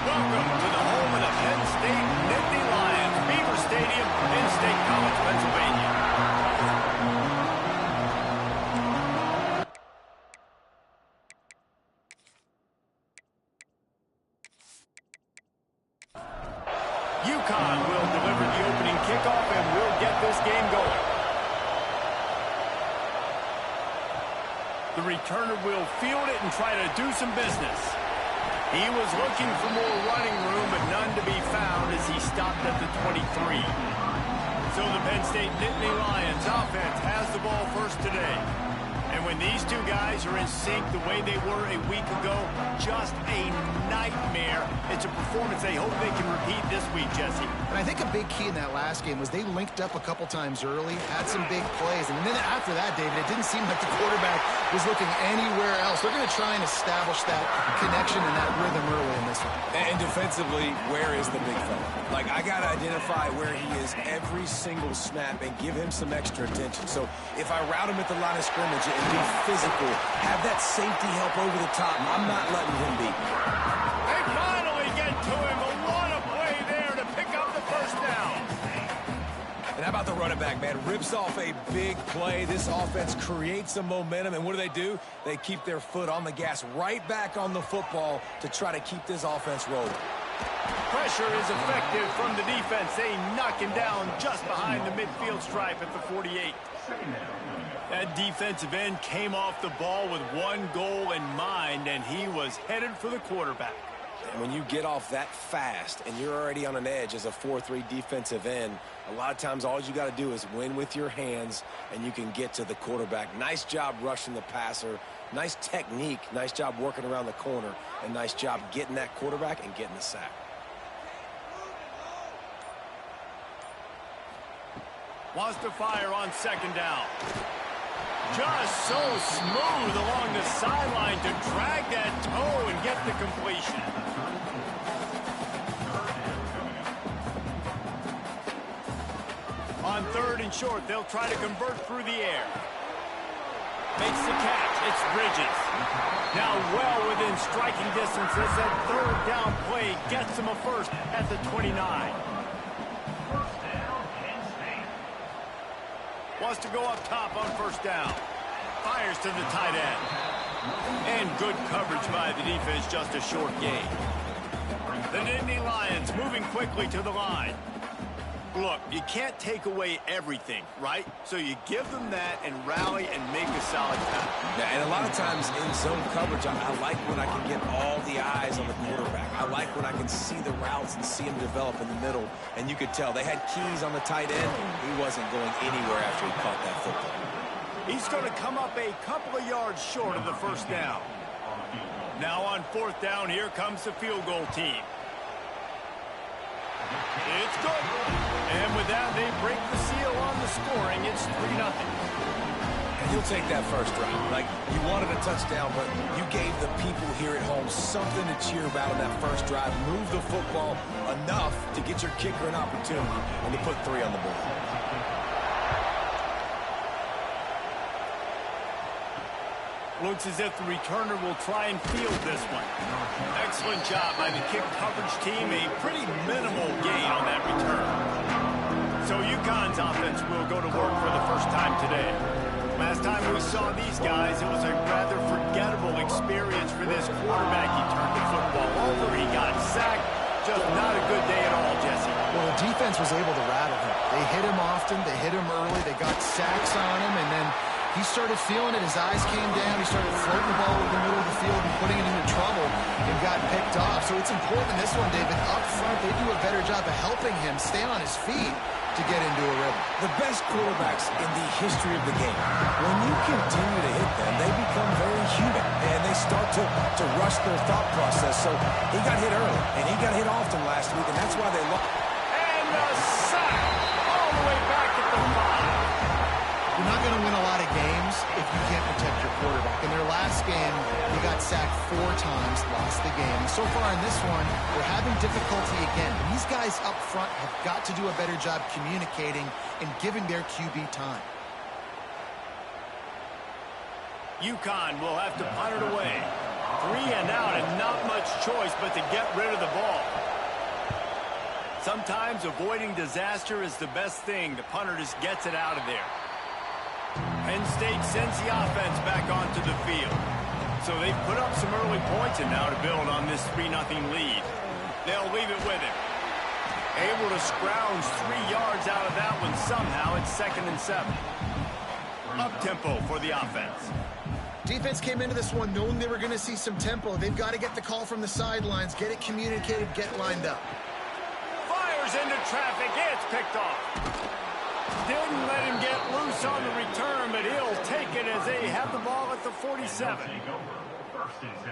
Welcome to the home of the Penn State Nittany Lions, Beaver Stadium in State College, Pennsylvania. UConn will deliver the opening kickoff and will get this game going. The returner will field it and try to do some business. He was looking for more running room, but none to be found as he stopped at the 23. So the Penn State Nittany Lions offense has the ball first today. And when these two guys are in sync the way they were a week ago, just a nightmare. It's a performance they hope they can repeat this week, Jesse. And I think a big key in that last game was they linked up a couple times early, had some big plays. And then after that, David, it didn't seem like the quarterback was looking anywhere else. They're going to try and establish that connection and that rhythm early in this one. And defensively, where is the big fella? Like, I got to identify where he is every single snap and give him some extra attention. So if I route him at the line of scrimmage and be physical, have that safety help over the top, I'm not letting him beat me. They finally get to him. What a play there to pick up the first down. And how about the running back, man? Rips off a big play. This offense creates some momentum, and what do? They keep their foot on the gas right back on the football to try to keep this offense rolling. Pressure is effective from the defense. They knock him down just behind the midfield stripe at the 48. That defensive end came off the ball with one goal in mind, and he was headed for the quarterback. And when you get off that fast and you're already on an edge as a 4-3 defensive end, a lot of times all you got to do is win with your hands, and you can get to the quarterback. Nice job rushing the passer. Nice technique. Nice job working around the corner. And nice job getting that quarterback and getting the sack. Wants to fire on second down. Just so smooth along the sideline to drag that toe and get the completion. On third and short, they'll try to convert through the air. Makes the catch. It's Bridges. Now well within striking distance as that third down play gets him a first at the 29. Wants to go up top on first down. Fires to the tight end. And good coverage by the defense, just a short gain. The Nittany Lions moving quickly to the line. Look, you can't take away everything, right? So you give them that and rally and make a solid pass. Yeah, and a lot of times in zone coverage, I like when I can get all the eyes on the quarterback. I like when I can see the routes and see him develop in the middle. And you could tell they had keys on the tight end. He wasn't going anywhere after he caught that football. He's going to come up a couple of yards short of the first down. Now on fourth down, here comes the field goal team. It's good. And with that, they break the seal on the scoring. It's 3-0. And you'll take that first drive. Like, you wanted a touchdown, but you gave the people here at home something to cheer about in that first drive. Move the football enough to get your kicker an opportunity and to put 3 on the board. Looks as if the returner will try and field this one. Excellent job by the kick coverage team. A pretty minimal gain on that return. So UConn's offense will go to work for the first time today. Last time we saw these guys, it was a rather forgettable experience for this quarterback. He turned the football over. He got sacked. Just not a good day at all, Jesse. Well, the defense was able to rattle him. They hit him often. They hit him early. They got sacks on him, and then he started feeling it. His eyes came down. He started floating the ball in the middle of the field and putting it into trouble and got picked off. So it's important in this one, David. Up front, they do a better job of helping him stay on his feet to get into a rhythm. The best quarterbacks in the history of the game, when you continue to hit them, they become very human, and they start to rush their thought process. So he got hit early, and he got hit often last week, and that's why they lost. And a sack all the way back at the 5. You're not going to win a lot of games if you can't protect your quarterback. In their last game, he got sacked 4 times, lost the game. And so far in this one, they're having difficulty again. These guys up front have got to do a better job communicating and giving their QB time. UConn will have to punt it away. 3 and out and not much choice but to get rid of the ball. Sometimes avoiding disaster is the best thing. The punter just gets it out of there. Penn State sends the offense back onto the field. So they've put up some early points and now to build on this 3-0 lead. They'll leave it with him. Able to scrounge 3 yards out of that one somehow. It's 2nd and 7. Up-tempo for the offense. Defense came into this one knowing they were going to see some tempo. They've got to get the call from the sidelines, get it communicated, get lined up. Fires into traffic. It's picked off. Didn't let him get loose on the return, but he'll take it as they have the ball at the 47.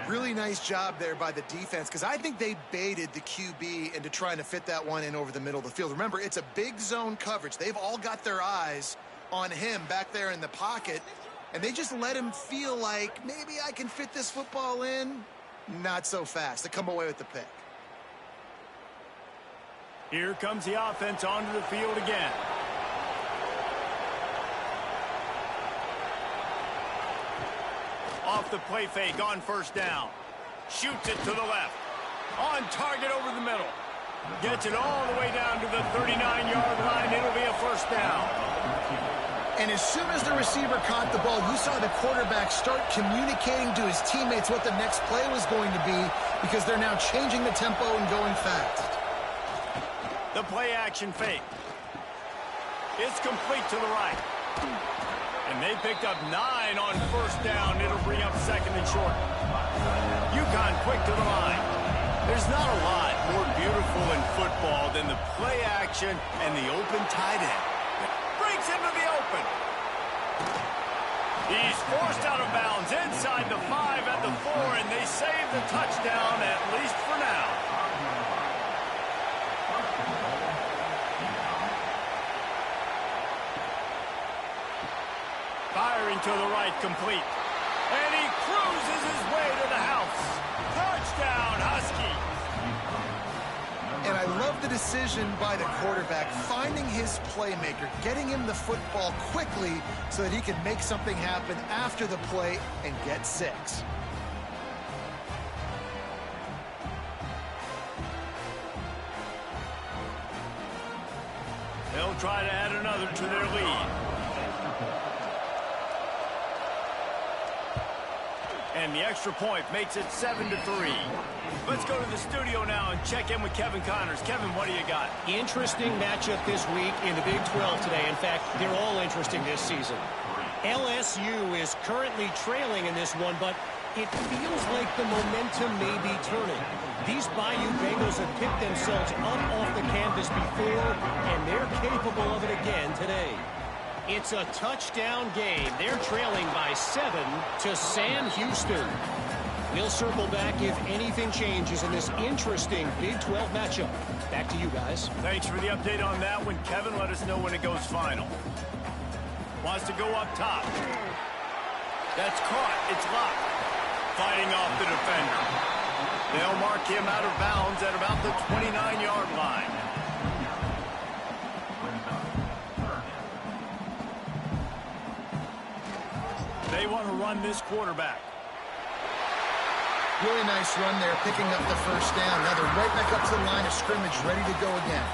Really nice job there by the defense, because I think they baited the QB into trying to fit that one in over the middle of the field. Remember, it's a big zone coverage. They've all got their eyes on him back there in the pocket, and they just let him feel like, maybe I can fit this football in. Not so fast. They come away with the pick. Here comes the offense onto the field again. Off the play fake on 1st down. Shoots it to the left. On target over the middle. Gets it all the way down to the 39-yard line. It'll be a 1st down. And as soon as the receiver caught the ball, you saw the quarterback start communicating to his teammates what the next play was going to be, because they're now changing the tempo and going fast. The play action fake. It's complete to the right. And they picked up 9 on 1st down. It'll bring up 2nd and short. UConn quick to the line. There's not a lot more beautiful in football than the play action and the open tight end. Breaks into the open. He's forced out of bounds inside the 5 at the 4, and they save the touchdown, at least for now. Firing to the right, complete. And he cruises his way to the house. Touchdown, Huskies. And I love the decision by the quarterback, finding his playmaker, getting him the football quickly so that he can make something happen after the play and get 6. They'll try to add another to their lead. And the extra point makes it 7-3. Let's go to the studio now and check in with Kevin Connors. Kevin, what do you got? Interesting matchup this week in the Big 12 today. In fact, they're all interesting this season. LSU is currently trailing in this one, but it feels like the momentum may be turning. These Bayou Bengals have picked themselves up off the canvas before, and they're capable of it again today. It's a touchdown game. They're trailing by 7 to Sam Houston. We'll circle back if anything changes in this interesting Big 12 matchup. Back to you guys. Thanks for the update on that one, Kevin. Let us know when it goes final. Wants to go up top. That's caught. It's locked. Fighting off the defender. They'll mark him out of bounds at about the 29-yard line. They want to run this quarterback. Really nice run there, picking up the 1st down. Now they're right back up to the line of scrimmage, ready to go again.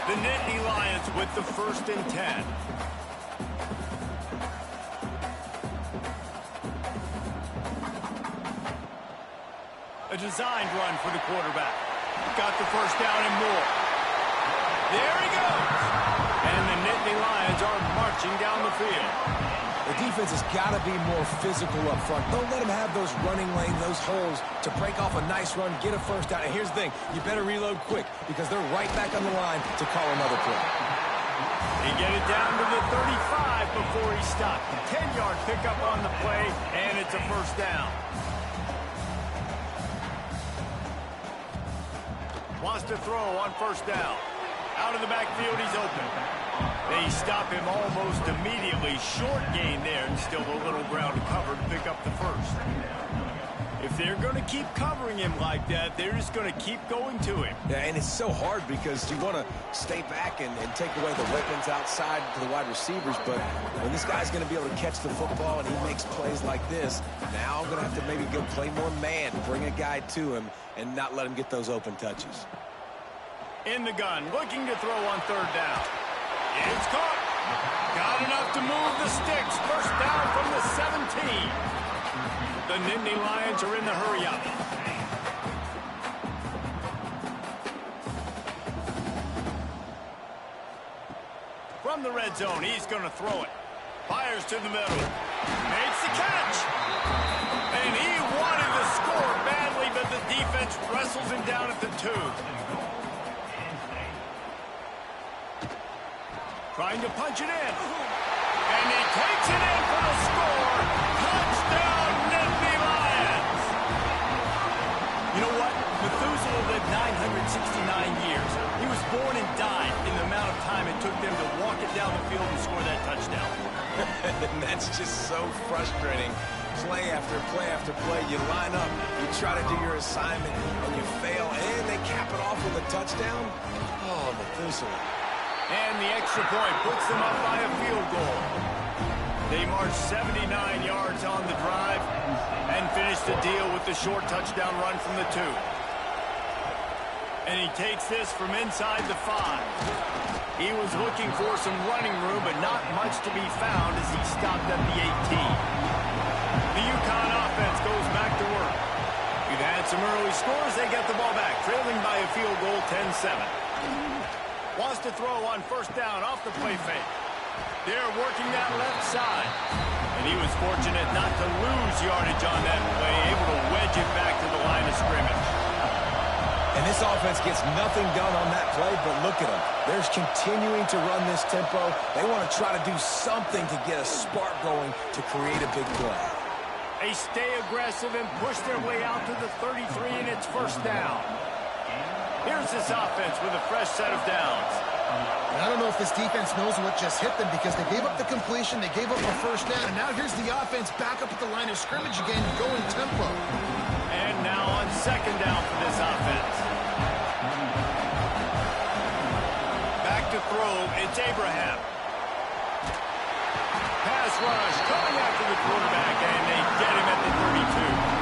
The Nittany Lions with the 1st and 10. A designed run for the quarterback. Got the 1st down and more. There he goes. And the Nittany Lions are marching down the field. The defense has got to be more physical up front. Don't let them have those running lanes, those holes to break off a nice run, get a 1st down. And here's the thing, you better reload quick because they're right back on the line to call another play. They get it down to the 35 before he stopped. 10-yard pickup on the play, and it's a 1st down. Wants to throw on 1st down. Out of the backfield, he's open. They stop him almost immediately. Short gain there, and still a little ground to cover to pick up the 1st. If they're going to keep covering him like that, they're just going to keep going to him. Yeah, and it's so hard because you want to stay back and take away the weapons outside to the wide receivers, but when this guy's going to be able to catch the football and he makes plays like this, now I'm going to have to maybe go play more man, bring a guy to him, and not let him get those open touches. In the gun, looking to throw on third down. It's caught. Got enough to move the sticks. First down from the 17. The Nittany Lions are in the hurry-up. From the red zone, he's going to throw it. Fires to the middle. Makes the catch. And he wanted to score badly, but the defense wrestles him down at the 2. Trying to punch it in. And he takes it in for the score. Touchdown, Nittany Lions. You know what? Methuselah lived 969 years. He was born and died in the amount of time it took them to walk it down the field and score that touchdown. And that's just so frustrating. Play after play after play. You line up, you try to do your assignment, and you fail, and they cap it off with a touchdown. Oh, Methuselah. And the extra point puts them up by a field goal. They march 79 yards on the drive and finish the deal with the short touchdown run from the 2. And he takes this from inside the 5. He was looking for some running room, but not much to be found as he stopped at the 18. The UConn offense goes back to work. We've had some early scores. They get the ball back, trailing by a field goal 10-7. Wants to throw on first down off the play fake. They're working that left side. And he was fortunate not to lose yardage on that play, able to wedge it back to the line of scrimmage. And this offense gets nothing done on that play, but look at them. They're continuing to run this tempo. They want to try to do something to get a spark going to create a big play. They stay aggressive and push their way out to the 33, and it's first down. Here's this offense with a fresh set of downs. And I don't know if this defense knows what just hit them because they gave up the completion, they gave up a first down, and now here's the offense back up at the line of scrimmage again, going tempo. And now on second down for this offense. Back to throw, it's Abraham. Pass rush, coming after the quarterback, and they get him at the 32.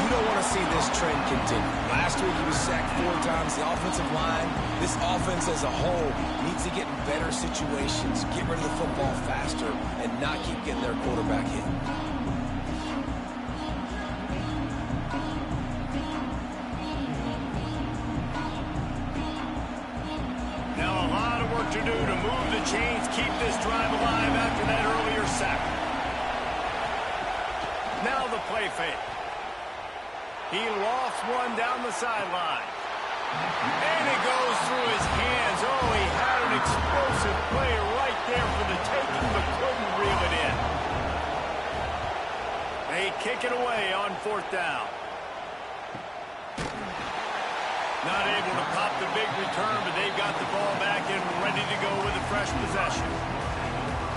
You don't want to see this trend continue. Last week he was sacked 4 times. The offensive line, this offense as a whole, needs to get in better situations, get rid of the football faster, and not keep getting their quarterback hit. Now a lot of work to do to move the chains, keep this drive alive after that earlier sack. Now the play fake. He lofts one down the sideline. And it goes through his hands. Oh, he had an explosive play right there for the taking, but couldn't reel it in. They kick it away on fourth down. Not able to pop the big return, but they've got the ball back and ready to go with a fresh possession.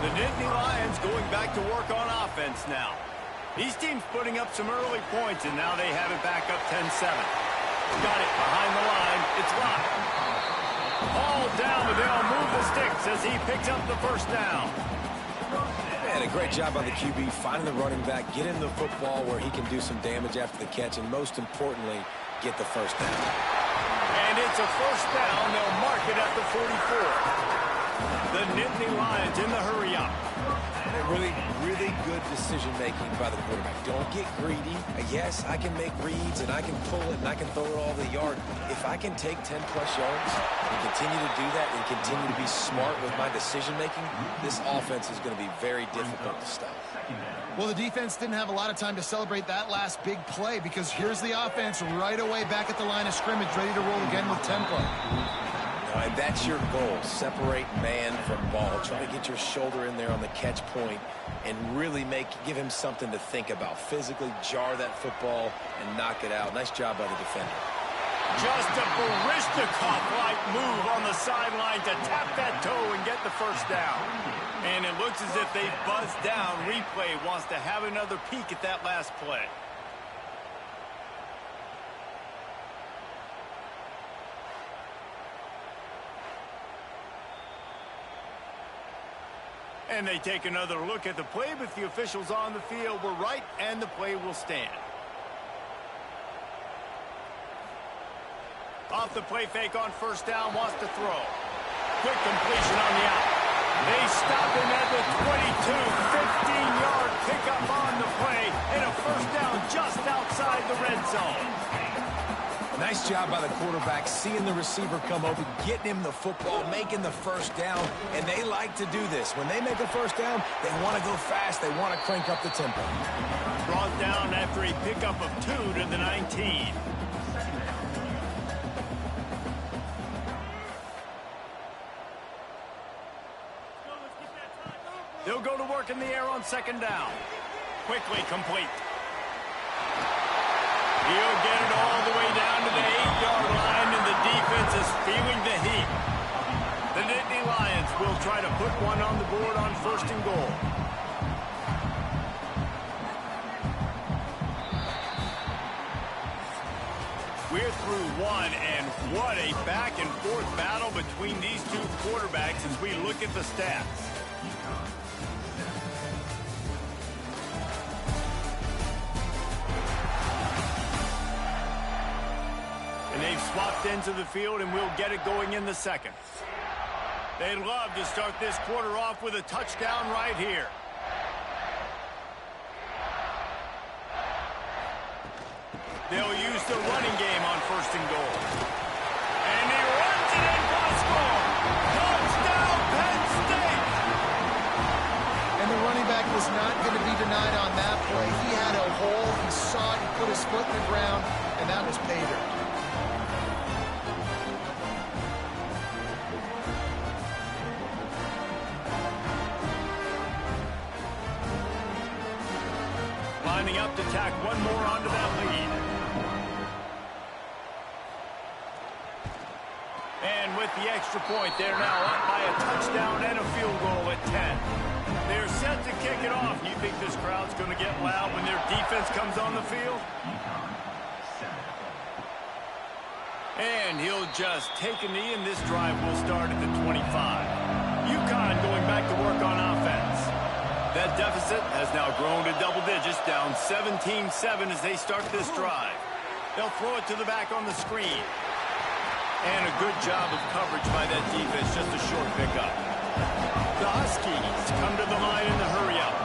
The Nittany Lions going back to work on offense now. These teams putting up some early points, and now they have it back up 10-7. Got it behind the line. It's locked. All down, but they'll move the sticks as he picks up the first down. Man, a great job by the QB finding the running back, get him the football where he can do some damage after the catch, and most importantly, get the first down. And it's a first down. They'll mark it at the 44. The Nittany Lions in the hurry-up. Really good decision-making by the quarterback. Don't get greedy. Yes, I can make reads, and I can pull it, and I can throw it all the yard. If I can take 10-plus yards and continue to do that and continue to be smart with my decision-making, this offense is going to be very difficult to stop. Well, the defense didn't have a lot of time to celebrate that last big play because here's the offense right away back at the line of scrimmage, ready to roll again with tempo. And that's your goal. Separate man from ball. Try to get your shoulder in there on the catch point and really give him something to think about. Physically jar that football and knock it out. Nice job by the defender. Just a Barishnikov-like move on the sideline to tap that toe and get the first down. And it looks as if they buzzed down. Replay wants to have another peek at that last play. And they take another look at the play, but the officials on the field were right, and the play will stand. Off the play fake on first down, wants to throw. Quick completion on the out. They stop him at the 22, 15-yard pickup on the play, and a first down just outside the red zone. Nice job by the quarterback, seeing the receiver come open, getting him the football, making the first down, and they like to do this. When they make a first down, they want to go fast. They want to crank up the tempo. Brought down after a pickup of 2 to the 19. They'll go to work in the air on second down. Quickly complete. He'll get it all the way down to the 8-yard line, and the defense is feeling the heat. The Nittany Lions will try to put one on the board on first and goal. We're through one, and what a back-and-forth battle between these two quarterbacks as we look at the stats. And they've swapped ends of the field, and we'll get it going in the second. They'd love to start this quarter off with a touchdown right here. They'll use the running game on first and goal. And he runs it in for a score. Touchdown, Penn State! And the running back was not going to be denied on that play. He had a hole. He saw it. He put his foot in the ground, and that was pay dirt. Lining up to tack one more onto that lead. And with the extra point, they're now up by a touchdown and a field goal at 10. They're set to kick it off. You think this crowd's going to get loud when their defense comes on the field? And he'll just take a knee, and this drive will start at the 25. UConn going back to work on offense. That deficit has now grown to double digits, down 17-7 as they start this drive. They'll throw it to the back on the screen. And a good job of coverage by that defense, just a short pickup. The Huskies come to the line in the hurry-up.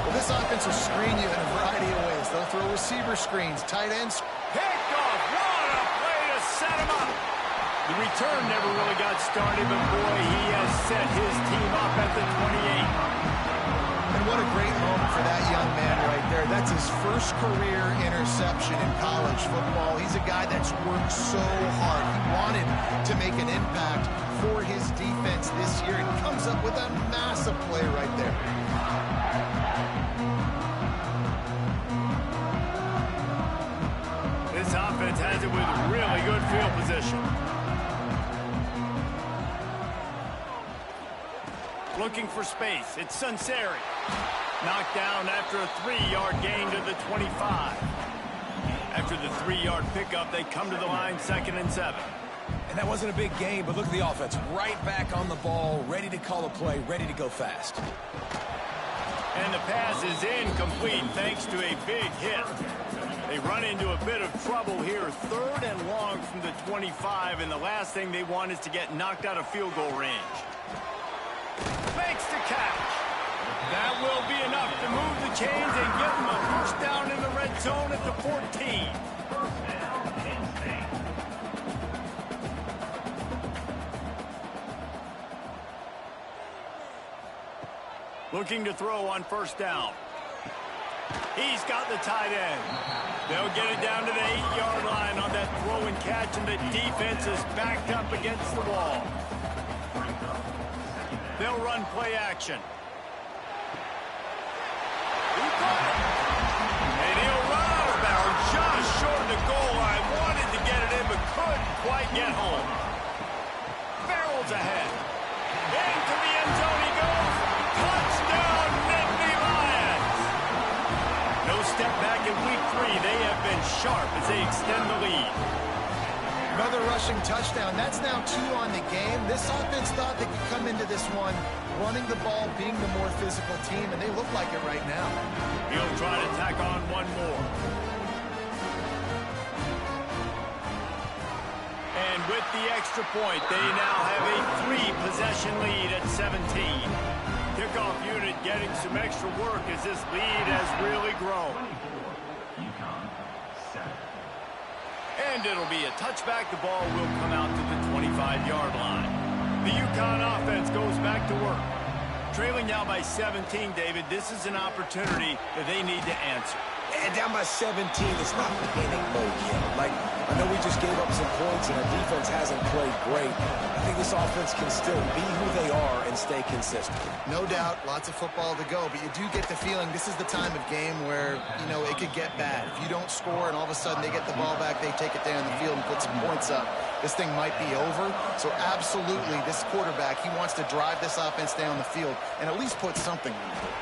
Well, this offense will screen you in a variety of ways. They'll throw receiver screens, tight ends. Picked off. What a play to set him up. The return never really got started, but boy, he has set his team up at the 28. And what a great moment for that young man right there. That's his first career interception in college football. He's a guy that's worked so hard. He wanted to make an impact for his defense this year and comes up with a massive play right there. This offense has it with really good field position. Looking for space. It's Sunseri. Knocked down after a 3-yard gain to the 25. After the 3-yard pickup, they come to the line 2nd and 7. And that wasn't a big gain, but look at the offense. Right back on the ball, ready to call a play, ready to go fast. And the pass is incomplete thanks to a big hit. They run into a bit of trouble here, 3rd and long from the 25, and the last thing they want is to get knocked out of field goal range. Fakes the catch. That will be enough to move the chains and give them a first down in the red zone at the 14. Looking to throw on first down. He's got the tight end. They'll get it down to the 8-yard line on that throw and catch, and the defense is backed up against the wall. They'll run play action. And he'll run out of bounds just short of the goal line. Wanted to get it in, but couldn't quite get home. Barrels ahead. Into the end zone he goes. Touchdown, Nittany Lions. No step back in week 3. They have been sharp as they extend the lead. Another rushing touchdown. That's now 2 on the game. This offense thought they could come into this one running the ball, being the more physical team, and they look like it right now. He'll try to tack on one more. And with the extra point, they now have a 3-possession lead at 17. Kickoff unit getting some extra work as this lead has really grown. And it'll be a touchback. The ball will come out to the 25-yard line. The UConn offense goes back to work. Trailing now by 17, David, this is an opportunity that they need to answer. And down by 17, it's not panic mode yet. Like, I know we just gave up some points and our defense hasn't played great. I think this offense can still be who they are and stay consistent. No doubt, lots of football to go, but you do get the feeling this is the time of game where, you know, it could get bad. If you don't score and all of a sudden they get the ball back, they take it down the field and put some points up, this thing might be over. So absolutely, this quarterback, he wants to drive this offense down the field and at least put something on it.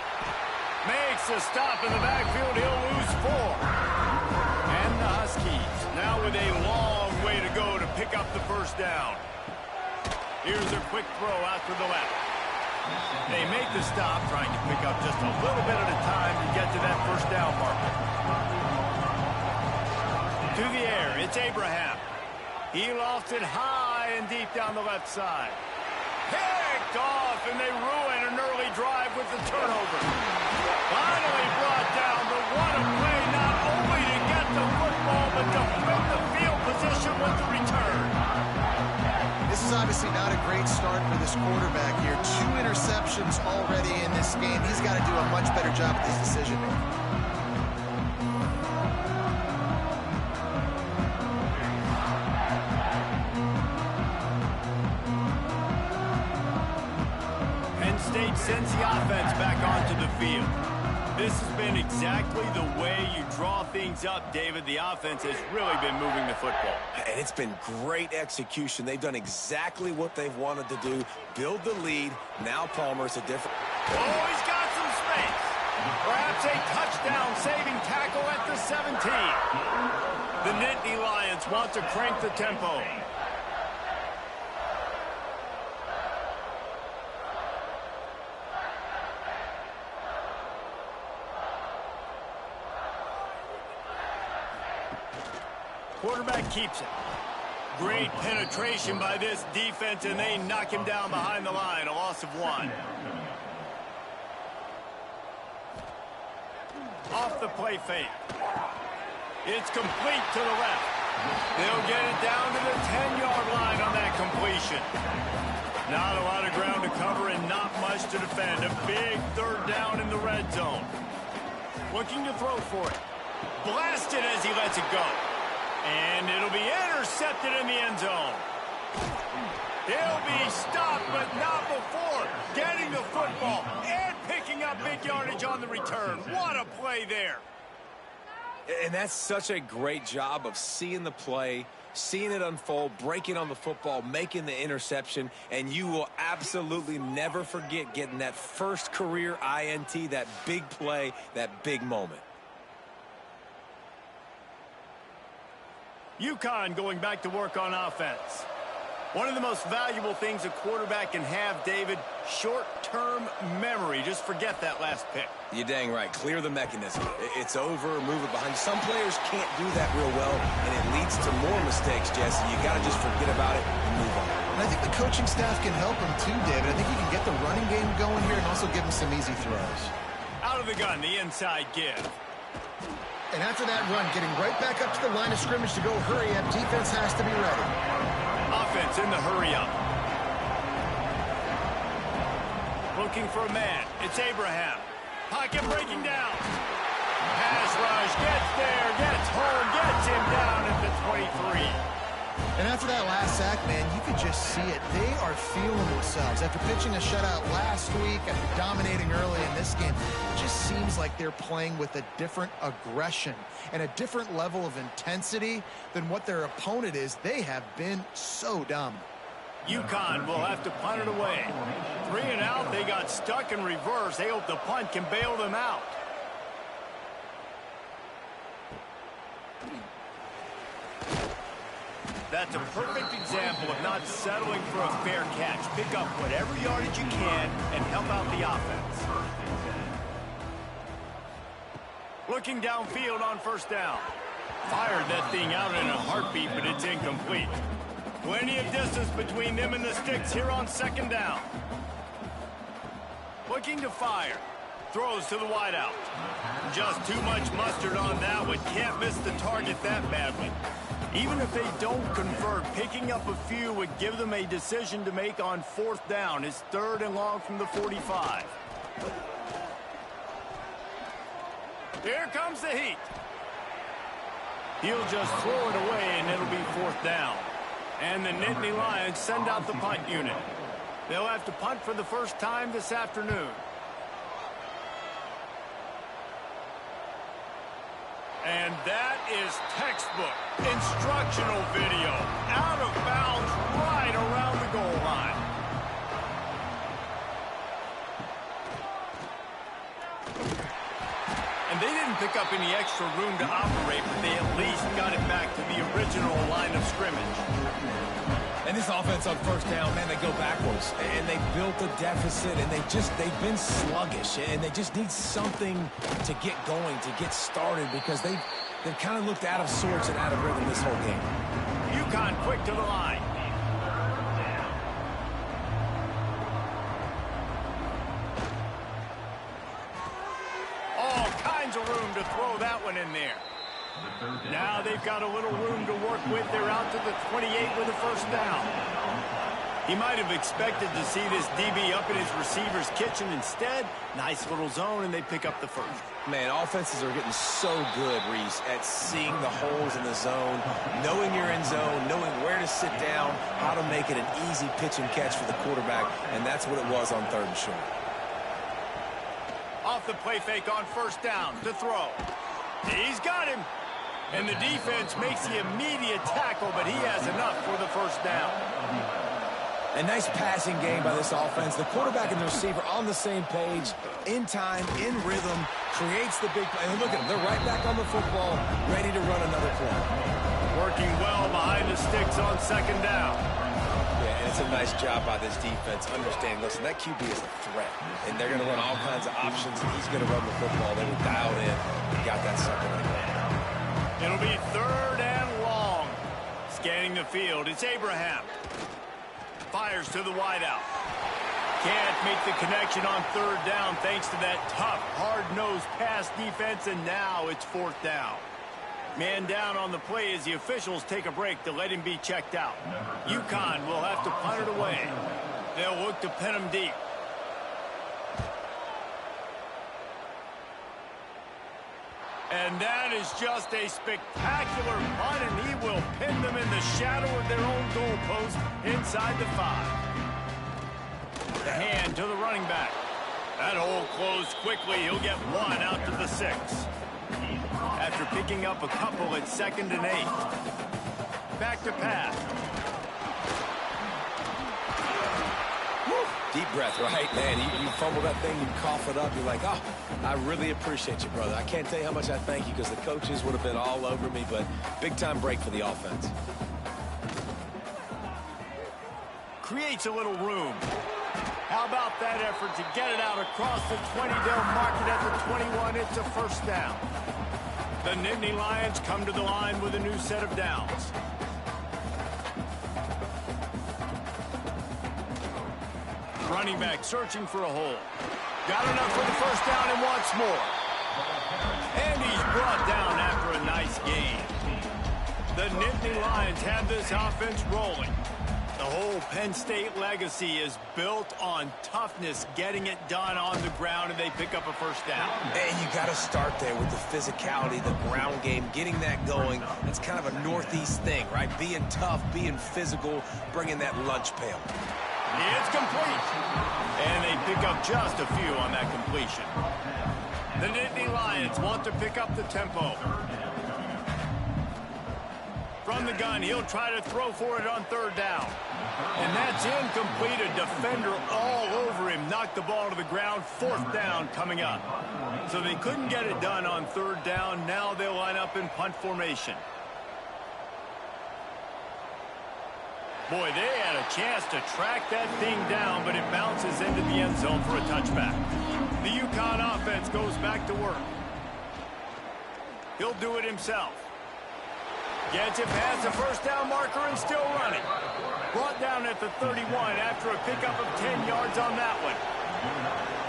Makes a stop in the backfield. He'll lose 4. And the Huskies now with a long way to go to pick up the first down. Here's a quick throw out to the left. They make the stop, trying to pick up just a little bit at a time to get to that first down marker. To the air, it's Abraham. He lofts it high and deep down the left side. Picked off, and they ruin an early drive with the turnover. Finally brought down, but what a play, not only to get the football, but to flip the field position with the return. This is obviously not a great start for this quarterback here. 2 interceptions already in this game. He's got to do a much better job at this decision making. State sends the offense back onto the field. This has been exactly the way you draw things up, David. The offense has really been moving the football. And it's been great execution. They've done exactly what they've wanted to do. Build the lead. Now Palmer's a different... Oh, he's got some space. Perhaps a touchdown-saving tackle at the 17. The Nittany Lions want to crank the tempo. Quarterback keeps it. Great penetration by this defense, and they knock him down behind the line. A loss of 1. Off the play fake. It's complete to the left. They'll get it down to the 10-yard line on that completion. Not a lot of ground to cover and not much to defend. A big 3rd down in the red zone. Looking to throw for it. Blasted as he lets it go. And it'll be intercepted in the end zone. He'll be stopped, but not before getting the football and picking up big yardage on the return. What a play there. And that's such a great job of seeing the play, seeing it unfold, breaking on the football, making the interception, and you will absolutely never forget getting that first career INT, that big play, that big moment. UConn going back to work on offense. One of the most valuable things a quarterback can have, David, short-term memory. Just forget that last pick. You're dang right. Clear the mechanism. It's over, move it behind. Some players can't do that real well, and it leads to more mistakes, Jesse. You got to just forget about it and move on. And I think the coaching staff can help him too, David. I think he can get the running game going here and also give him some easy throws. Out of the gun, the inside give. And after that run, getting right back up to the line of scrimmage to go hurry up, defense has to be ready. Offense in the hurry up. Looking for a man. It's Abraham. Pocket breaking down. Pass rush, gets there, gets home, gets him down at the 23. And after that last sack, man, you could just see it. They are feeling themselves. After pitching a shutout last week, after dominating early in this game, it just seems like they're playing with a different aggression and a different level of intensity than what their opponent is. They have been so dominant. UConn will have to punt it away. 3 and out, they got stuck in reverse. They hope the punt can bail them out. That's a perfect example of not settling for a fair catch. Pick up whatever yardage you can and help out the offense. Looking downfield on first down. Fired that thing out in a heartbeat, but it's incomplete. Plenty of distance between them and the sticks here on second down. Looking to fire. Throws to the wideout. Just too much mustard on that one. Can't miss the target that badly. Even if they don't convert, picking up a few would give them a decision to make on fourth down. It's 3rd and long from the 45. Here comes the heat. He'll just throw it away, and it'll be fourth down. And the Nittany Lions send out the punt unit. They'll have to punt for the first time this afternoon. And that is textbook instructional video. Out of bounds right around the goal line. And they didn't pick up any extra room to operate, but they at least got it back to the original line of scrimmage. And this offense on first down, man, they go backwards. And they built a deficit, and they've been sluggish. And they just need something to get going, to get started, because they've kind of looked out of sorts and out of rhythm this whole game. UConn quick to the line. All kinds of room to throw that one in there. Now they've got a little room to work with. They're out to the 28 with a first down. He might have expected to see this DB up in his receiver's kitchen. Instead, nice little zone, and they pick up the first. Man, offenses are getting so good, Reese, at seeing the holes in the zone, knowing you're in zone, knowing where to sit down, how to make it an easy pitch and catch for the quarterback, and that's what it was on 3rd and short. Off the play fake on first down to throw. He's got him. And the defense makes the immediate tackle, but he has enough for the first down. A nice passing game by this offense. The quarterback and the receiver on the same page, in time, in rhythm, creates the big play. And look at them. They're right back on the football, ready to run another play. Working well behind the sticks on second down. Yeah, and it's a nice job by this defense. Understanding, listen, that QB is a threat. And they're going to run all kinds of options. He's going to run the football. They were dialed in and got that second down. It'll be 3rd and long. Scanning the field, it's Abraham. Fires to the wideout. Can't make the connection on 3rd down thanks to that tough, hard-nosed pass defense, and now it's 4th down. Man down on the play as the officials take a break to let him be checked out. UConn will have to punt it away. They'll look to pin him deep. And that is just a spectacular punt, and he will pin them in the shadow of their own goalpost inside the 5. The hand to the running back. That hole closed quickly. He'll get one out to the 6. After picking up a couple at 2nd and 8. Back to pass. Deep breath, right? Man, you fumble that thing, you cough it up, you're like, oh, I really appreciate you, brother. I can't tell you how much I thank you because the coaches would have been all over me, but big-time break for the offense. Creates a little room. How about that effort to get it out across the 20? They'll mark it at the 21. It's a first down. The Nittany Lions come to the line with a new set of downs. Running back searching for a hole. Got enough for the first down and wants more. And he's brought down after a nice gain. The Nittany Lions have this offense rolling. The whole Penn State legacy is built on toughness, getting it done on the ground, and they pick up a first down. And you got to start there with the physicality, the ground game, getting that going. It's kind of a Northeast thing, right? Being tough, being physical, bringing that lunch pail. It's complete. And they pick up just a few on that completion. The Nittany Lions want to pick up the tempo. From the gun, he'll try to throw for it on 3rd down. And that's incomplete. A defender all over him. Knocked the ball to the ground. 4th down coming up. So they couldn't get it done on 3rd down. Now they'll line up in punt formation. Boy, they had a chance to track that thing down, but it bounces into the end zone for a touchback. The UConn offense goes back to work. He'll do it himself. Gets it past the first down marker and still running. Brought down at the 31 after a pickup of 10 yards on that one.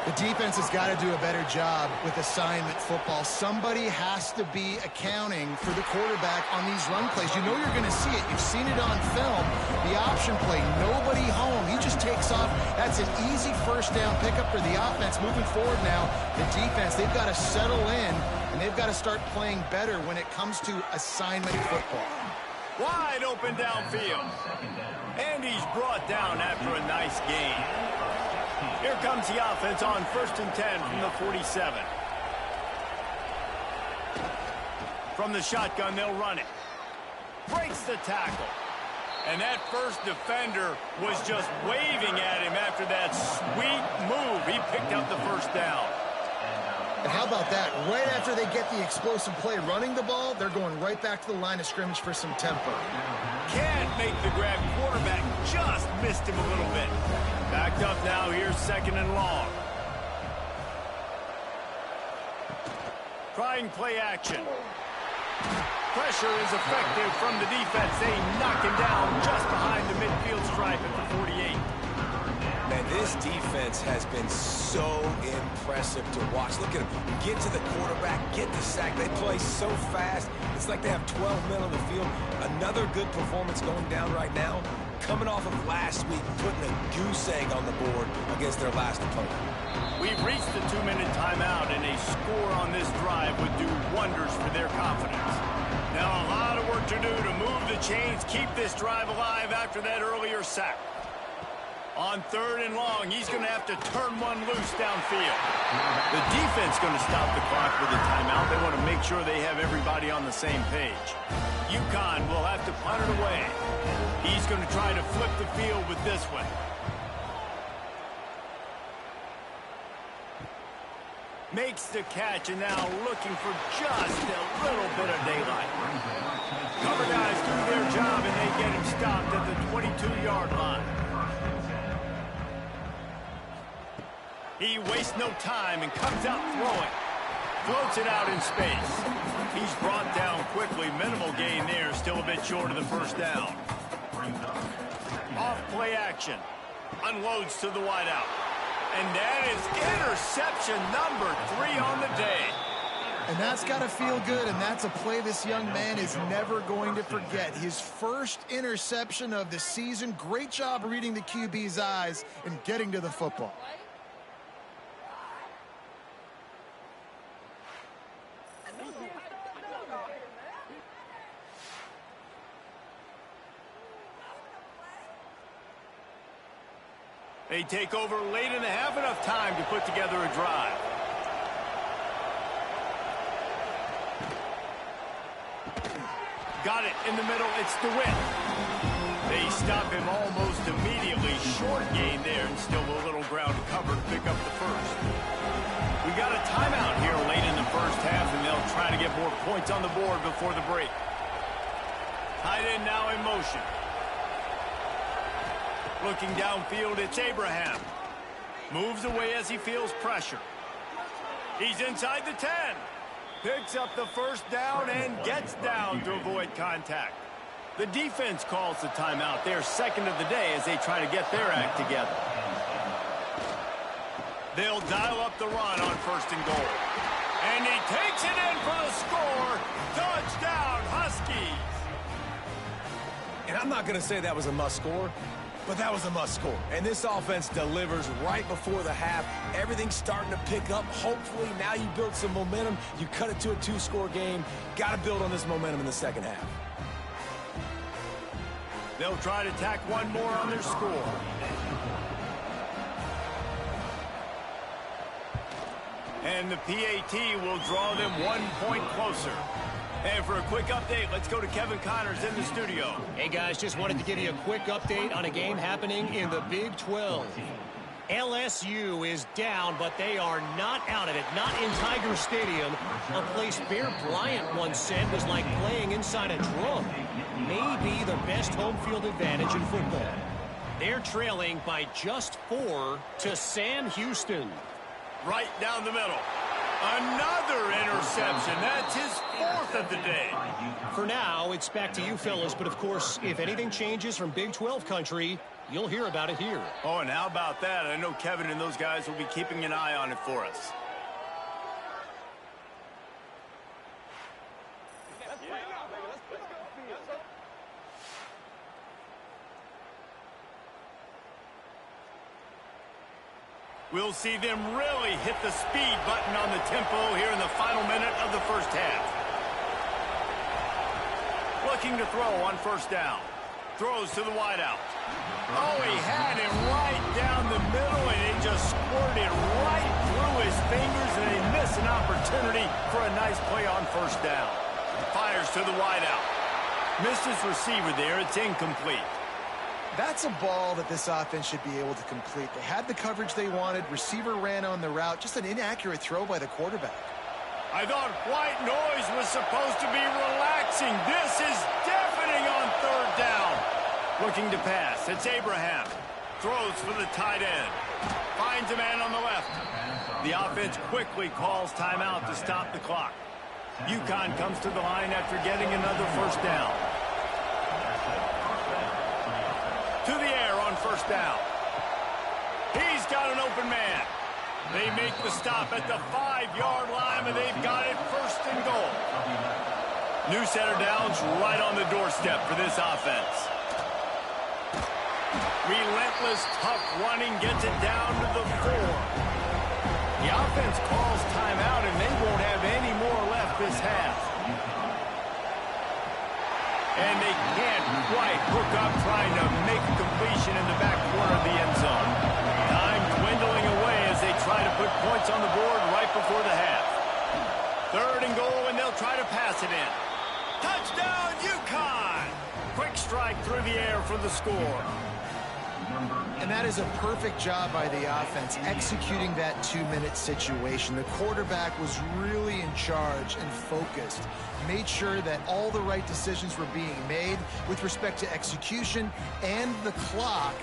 The defense has got to do a better job with assignment football. Somebody has to be accounting for the quarterback on these run plays. You know you're going to see it. You've seen it on film. The option play, nobody home. He just takes off. That's an easy first down pickup for the offense. Moving forward now, the defense, they've got to settle in, and they've got to start playing better when it comes to assignment football. Wide open downfield. And he's brought down after a nice gain. Here comes the offense on 1st and 10 from the 47. From the shotgun, they'll run it. Breaks the tackle. And that first defender was just waving at him after that sweet move. He picked up the first down. And how about that? Right after they get the explosive play running the ball, they're going right back to the line of scrimmage for some tempo. Can't make the grab. Quarterback just missed him a little bit. Backed up now. Here's 2nd and long. Trying play action. Pressure is effective from the defense. They knock him down just behind the midfield stripe at the 48. Man, this defense has been so impressive to watch. Look at them. Get to the quarterback, get the sack. They play so fast. It's like they have 12 men on the field. Another good performance going down right now. Coming off of last week, putting a goose egg on the board against their last opponent. We've reached the 2-minute timeout, and a score on this drive would do wonders for their confidence. Now a lot of work to do to move the chains, keep this drive alive after that earlier sack. On 3rd and long, he's going to have to turn one loose downfield. The defense going to stop the clock with a timeout. They want to make sure they have everybody on the same page. UConn will have to punt it away. He's going to try to flip the field with this one. Makes the catch and now looking for just a little bit of daylight. Cover guys do their job and they get him stopped at the 22-yard line. He wastes no time and comes out throwing. Floats it out in space. He's brought down quickly. Minimal gain there. Still a bit short of the first down. Off play action. Unloads to the wideout. And that is interception number 3 on the day. And that's got to feel good, and that's a play this young man is never going to forget. His first interception of the season. Great job reading the QB's eyes and getting to the football. They take over late in the half, enough time to put together a drive. Got it in the middle. It's DeWitt. They stop him almost immediately. Short gain there and still a little ground to cover to pick up the first. We got a timeout here late in the first half, and they'll try to get more points on the board before the break. Tight end now in motion. Looking downfield, it's Abraham. Moves away as he feels pressure. He's inside the 10. Picks up the first down and gets down to avoid contact. The defense calls the timeout. They're 2nd of the day as they try to get their act together. They'll dial up the run on 1st and goal. And he takes it in for the score. Touchdown, Huskies. And I'm not going to say that was a must score, but that was a must score. And this offense delivers right before the half. Everything's starting to pick up. Hopefully now you build some momentum. You cut it to a 2-score game. Got to build on this momentum in the second half. They'll try to tack one more on their score. And the PAT will draw them 1 point closer. And for a quick update, let's go to Kevin Connors in the studio. Hey, guys, just wanted to give you a quick update on a game happening in the Big 12. LSU is down, but they are not out of it. Not in Tiger Stadium, a place Bear Bryant once said was like playing inside a drum. Maybe the best home field advantage in football. They're trailing by just 4 to Sam Houston. Right down the middle. Another interception. That's his 4th of the day. For now, it's back to you fellas, but of course, if anything changes from Big 12 country, you'll hear about it here. Oh, and how about that? I know Kevin and those guys will be keeping an eye on it for us. We'll see them really hit the speed button on the tempo here in the final minute of the first half. Looking to throw on first down. Throws to the wideout. Oh, he had him right down the middle, and it just squirted right through his fingers, and they miss an opportunity for a nice play on first down. Fires to the wideout. Missed his receiver there. It's incomplete. That's a ball that this offense should be able to complete. They had the coverage they wanted. Receiver ran on the route. Just an inaccurate throw by the quarterback. I thought white noise was supposed to be relaxing. This is deafening on third down. Looking to pass. It's Abraham. Throws for the tight end. Finds a man on the left. The offense quickly calls timeout to stop the clock. UConn comes to the line after getting another first down. To the air on first down. He's got an open man. They make the stop at the 5-yard line, and they've got it first and goal. New set of downs right on the doorstep for this offense. Relentless, tough running gets it down to the 4. The offense calls timeout, and they won't have any more left this half. And they can't quite hook up trying to make a completion in the back corner of the end zone. Time dwindling away as they try to put points on the board right before the half. Third and goal, and they'll try to pass it in. Touchdown, UConn! Quick strike through the air for the score. And that is a perfect job by the offense, executing that 2-minute situation. The quarterback was really in charge and focused. Made sure that all the right decisions were being made with respect to execution and the clock.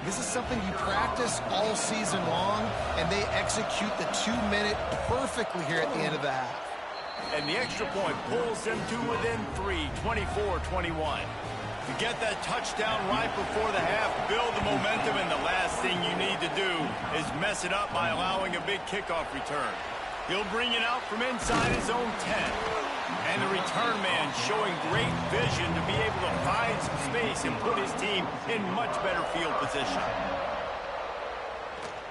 This is something you practice all season long, and they execute the 2-minute perfectly here at the end of the half. And the extra point pulls them to within 3, 24-21. To get that touchdown right before the half, build the momentum, and the last thing you need to do is mess it up by allowing a big kickoff return. He'll bring it out from inside his own 10. And the return man showing great vision to be able to find some space and put his team in much better field position.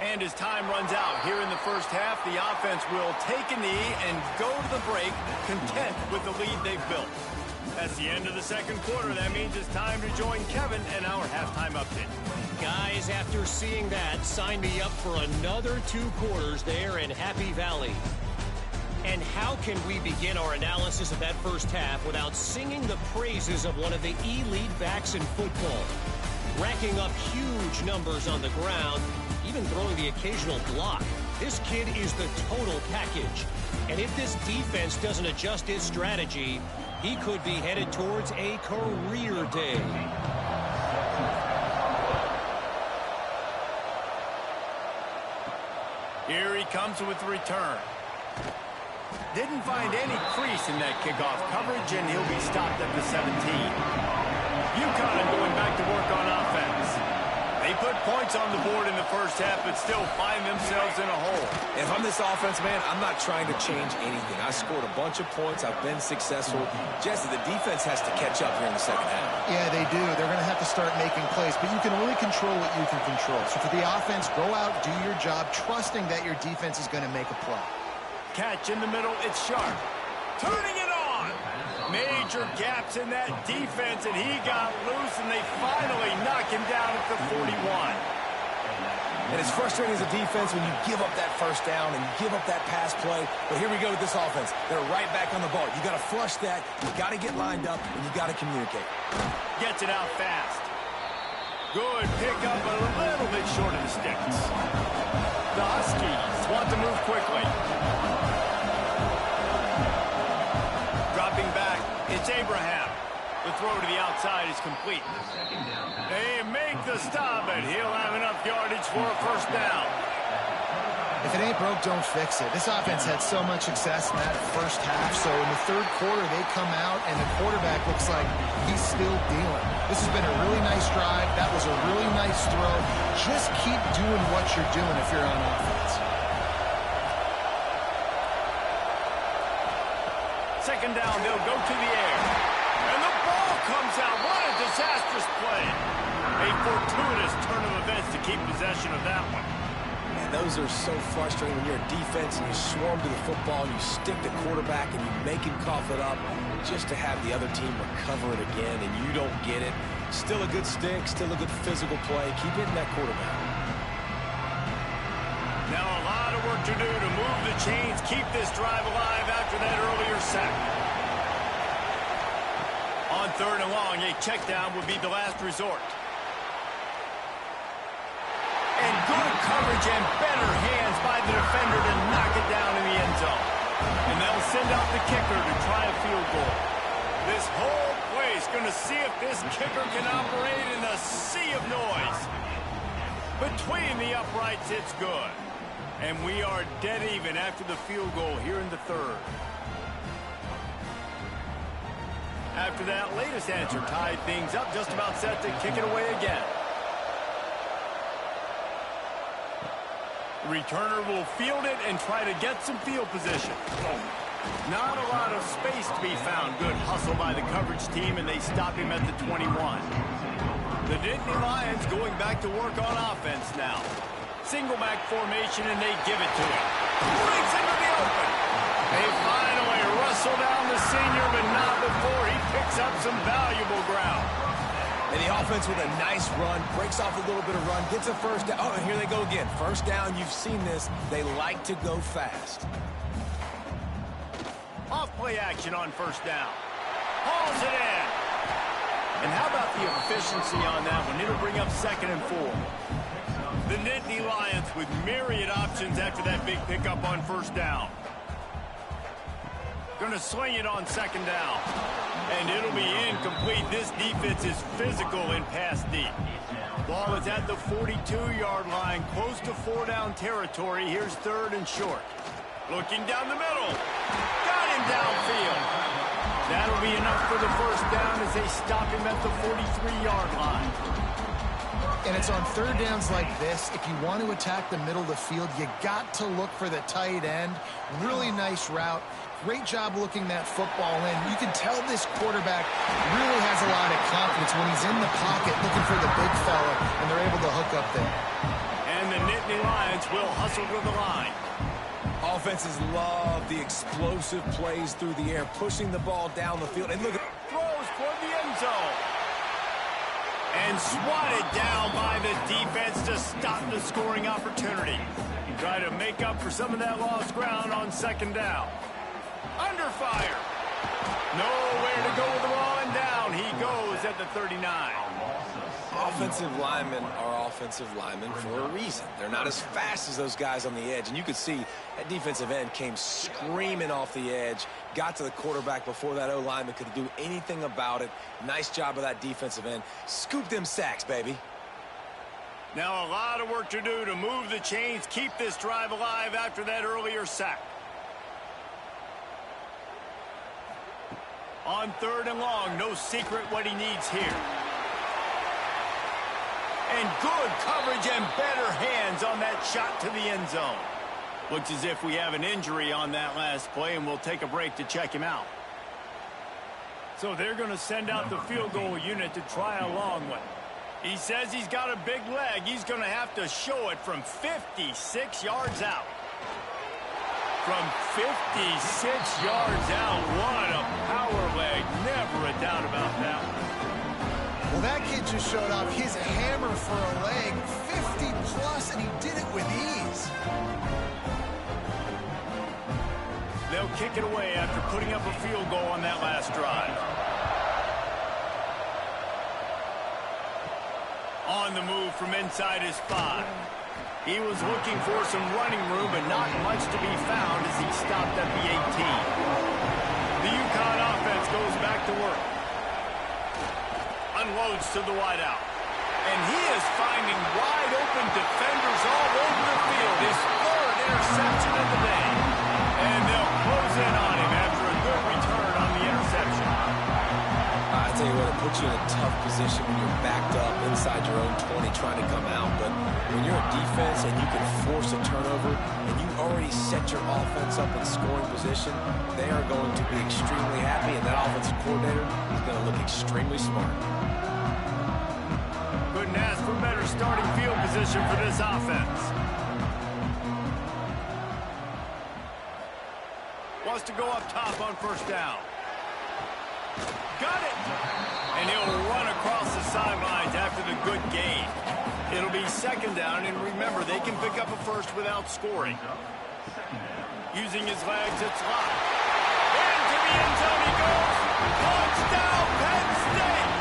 And as time runs out here in the first half, the offense will take a knee and go to the break, content with the lead they've built. That's the end of the second quarter. That means it's time to join Kevin and our halftime update. Guys, after seeing that, sign me up for another 2 quarters there in Happy Valley. And how can we begin our analysis of that first half without singing the praises of one of the elite backs in football? Racking up huge numbers on the ground, even throwing the occasional block. This kid is the total package. And if this defense doesn't adjust its strategy, he could be headed towards a career day. Here he comes with the return. Didn't find any crease in that kickoff coverage, and he'll be stopped at the 17. UConn going back to work on offense. They put points on the board in the first half, but still find themselves in a hole. If I'm this offense, man, I'm not trying to change anything. I scored a bunch of points. I've been successful. Jesse, the defense has to catch up here in the second half. Yeah, they do. They're going to have to start making plays, but you can only control what you can control. So for the offense, go out, do your job, trusting that your defense is going to make a play. Catch in the middle, it's Sharp. Turning it on! Major gaps in that defense, and he got loose, and they finally knock him down at the 41. And it's frustrating as a defense when you give up that first down and you give up that pass play. But here we go with this offense. They're right back on the ball. You got to flush that. You got to get lined up, and you got to communicate. Gets it out fast. Good pickup, but a little bit short of the sticks. The Huskies want to move quickly. Dropping back, it's Abraham. The throw to the outside is complete. They make the stop, and he'll have enough yardage for a first down. If it ain't broke, don't fix it. This offense had so much success in that first half, so in the third quarter, they come out, and the quarterback looks like he's still dealing. This has been a really nice drive. That was a really nice throw. Just keep doing what you're doing if you're on offense. Second down, they'll go to the air. And the ball comes out. What a disastrous play. A fortuitous turn of events to keep possession of that one. Those are so frustrating when you're a defense and you swarm to the football, and you stick the quarterback and you make him cough it up just to have the other team recover it again, and you don't get it. Still a good stick, still a good physical play. Keep hitting that quarterback. Now a lot of work to do to move the chains, keep this drive alive after that earlier sack. On third and long, a check down would be the last resort. And good coverage and better hands by the defender to knock it down in the end zone. And they'll send out the kicker to try a field goal. This whole place going to see if this kicker can operate in the sea of noise. Between the uprights, it's good. And we are dead even after the field goal here in the third. After that latest answer tied things up, just about set to kick it away again. Returner will field it and try to get some field position. Not a lot of space to be found. Good hustle by the coverage team, and they stop him at the 21. The Nittany Lions going back to work on offense now. Single back formation, and they give it to him. Breaks into the open. They finally wrestle down the senior, but not before he picks up some valuable ground. And the offense with a nice run, breaks off a little bit of run, gets a first down. Oh, and here they go again. First down, you've seen this. They like to go fast. Off play action on first down. Hauls it in. And how about the efficiency on that one? It'll bring up 2nd and 4. The Nittany Lions with myriad options after that big pickup on first down. Going to sling it on 2nd down. And it'll be incomplete. This defense is physical in pass deep. Ball is at the 42-yard line, close to 4-down territory. Here's 3rd and short. Looking down the middle. Got him downfield. That'll be enough for the first down as they stop him at the 43-yard line. And it's on third downs like this. If you want to attack the middle of the field, you got to look for the tight end. Really nice route. Great job looking that football in. You can tell this quarterback really has a lot of confidence when he's in the pocket looking for the big fella, and they're able to hook up there. And the Nittany Lions will hustle to the line. Offenses love the explosive plays through the air, pushing the ball down the field. And look at Throws toward the end zone. And swatted down by the defense to stop the scoring opportunity. Try to make up for some of that lost ground on 2nd down. Under fire. Nowhere to go with the ball, and down he goes at the 39. offensive linemen are offensive linemen for a reason. They're not as fast as those guys on the edge. And you could see that defensive end came screaming off the edge, got to the quarterback before that O-lineman could do anything about it. Nice job of that defensive end. Scoop them sacks, baby. Now a lot of work to do to move the chains, keep this drive alive after that earlier sack. On 3rd and long, no secret what he needs here. And good coverage and better hands on that shot to the end zone. Looks as if we have an injury on that last play, and we'll take a break to check him out. So they're going to send out the field goal unit to try a long one. He says he's got a big leg. He's going to have to show it from 56 yards out. From 56 yards out, what a power leg. Never a doubt about that one. Well, that kid just showed off his hammer for a leg, 50-plus, and he did it with ease. They'll kick it away after putting up a field goal on that last drive. On the move from inside his 5. He was looking for some running room, but not much to be found as he stopped at the 18. The UConn offense goes back to work. Unloads to the wideout. And he is finding wide open defenders all over the field. His 3rd interception of the day. And they'll close in on him after a good return on the interception. I tell you what, it puts you in a tough position when you're backed up inside your own 20 trying to come out. But when you're a defense and you can force a turnover and you already set your offense up in scoring position, they are going to be extremely happy, and that offensive coordinator is going to look extremely smart. Couldn't ask for better starting field position for this offense. Wants to go up top on 1st down. Got it! And he'll run across the sidelines after the good gain. It'll be 2nd down, and remember, they can pick up a 1st without scoring. Using his legs, it's locked. Into the end zone he goes. Touchdown, Penn State!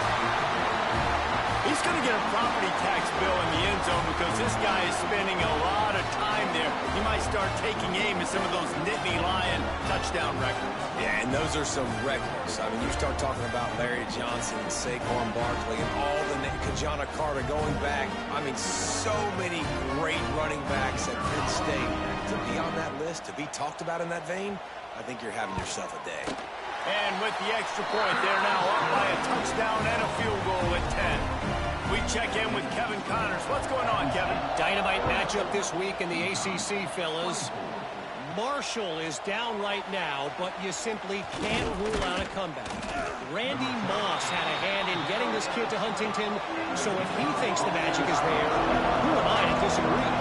He's going to get a property tax bill in the end zone because this guy is spending a lot of time there. He might start taking aim at some of those Nittany Lion touchdown records. Yeah, and those are some records. I mean, you start talking about Larry Johnson, Saquon Barkley, and all the Kajana Carter going back. I mean, so many great running backs at Penn State. To be on that list, to be talked about in that vein, I think you're having yourself a day. And with the extra point, they're now up by a touchdown and a field goal at 10. We check in with Kevin Connors. What's going on, Kevin? Dynamite matchup this week in the ACC, fellas. Marshall is down right now, but you simply can't rule out a comeback. Randy Moss had a hand in getting this kid to Huntington, so if he thinks the magic is there, who am I to disagree?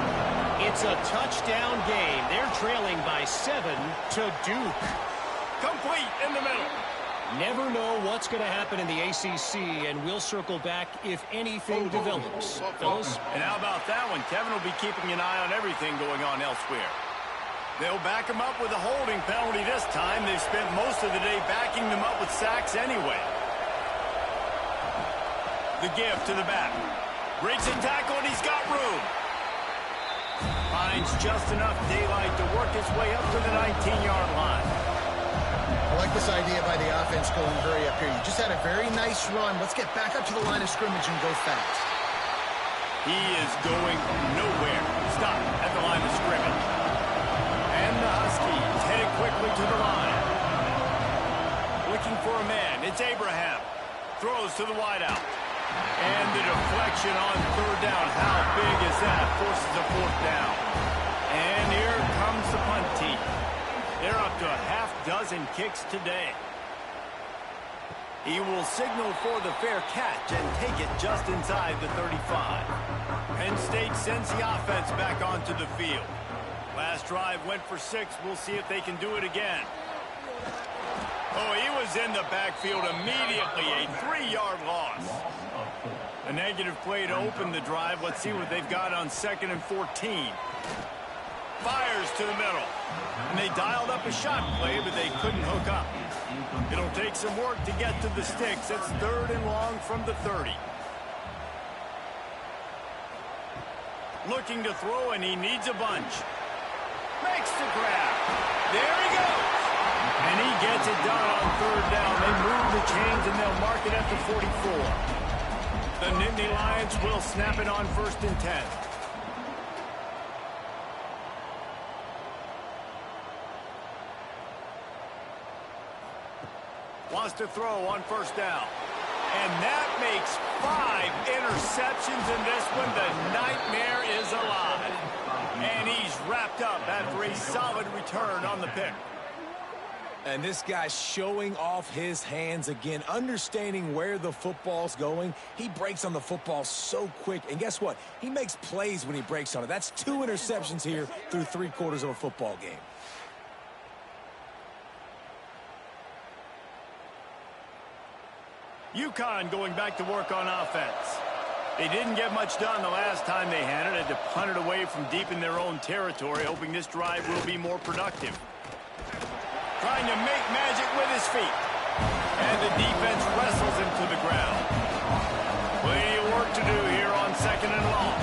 It's a touchdown game. They're trailing by 7 to Duke. Complete in the middle. Never know what's going to happen in the ACC, and we'll circle back if anything develops. Fellas? And how about that one? Kevin will be keeping an eye on everything going on elsewhere. They'll back him up with a holding penalty this time. They've spent most of the day backing them up with sacks anyway. The give to the back. Breaks a tackle, and he's got room. Finds just enough daylight to work his way up to the 19-yard line. I like this idea by the offense going hurry up here. You just had a very nice run. Let's get back up to the line of scrimmage and go fast. He is going nowhere. Stop at the line of scrimmage. And the Huskies headed quickly to the line. Looking for a man. It's Abraham. Throws to the wideout. And the deflection on 3rd down. How big is that? Forces a 4th down. And here comes the punt team. They're up to a half-dozen kicks today. He will signal for the fair catch and take it just inside the 35. Penn State sends the offense back onto the field. Last drive went for 6. We'll see if they can do it again. Oh, he was in the backfield immediately. A 3-yard loss. A negative play to open the drive. Let's see what they've got on 2nd and 14. Fires to the middle. And they dialed up a shot play, but they couldn't hook up. It'll take some work to get to the sticks. It's 3rd and long from the 30. Looking to throw, and he needs a bunch. Makes the grab. There he goes. And he gets it done on 3rd down. They move the chains, and they'll mark it at the 44. The Nittany Lions will snap it on 1st and 10. Wants to throw on 1st down. And that makes 5 interceptions in this one. The nightmare is alive. And he's wrapped up after a solid return on the pick. And this guy's showing off his hands again, understanding where the football's going. He breaks on the football so quick. And guess what? He makes plays when he breaks on it. That's 2 interceptions here through 3 quarters of a football game. UConn going back to work on offense. They didn't get much done the last time they had it. Had to punt it away from deep in their own territory, hoping this drive will be more productive. Trying to make magic with his feet. And the defense wrestles him to the ground. Plenty of work to do here on 2nd and long.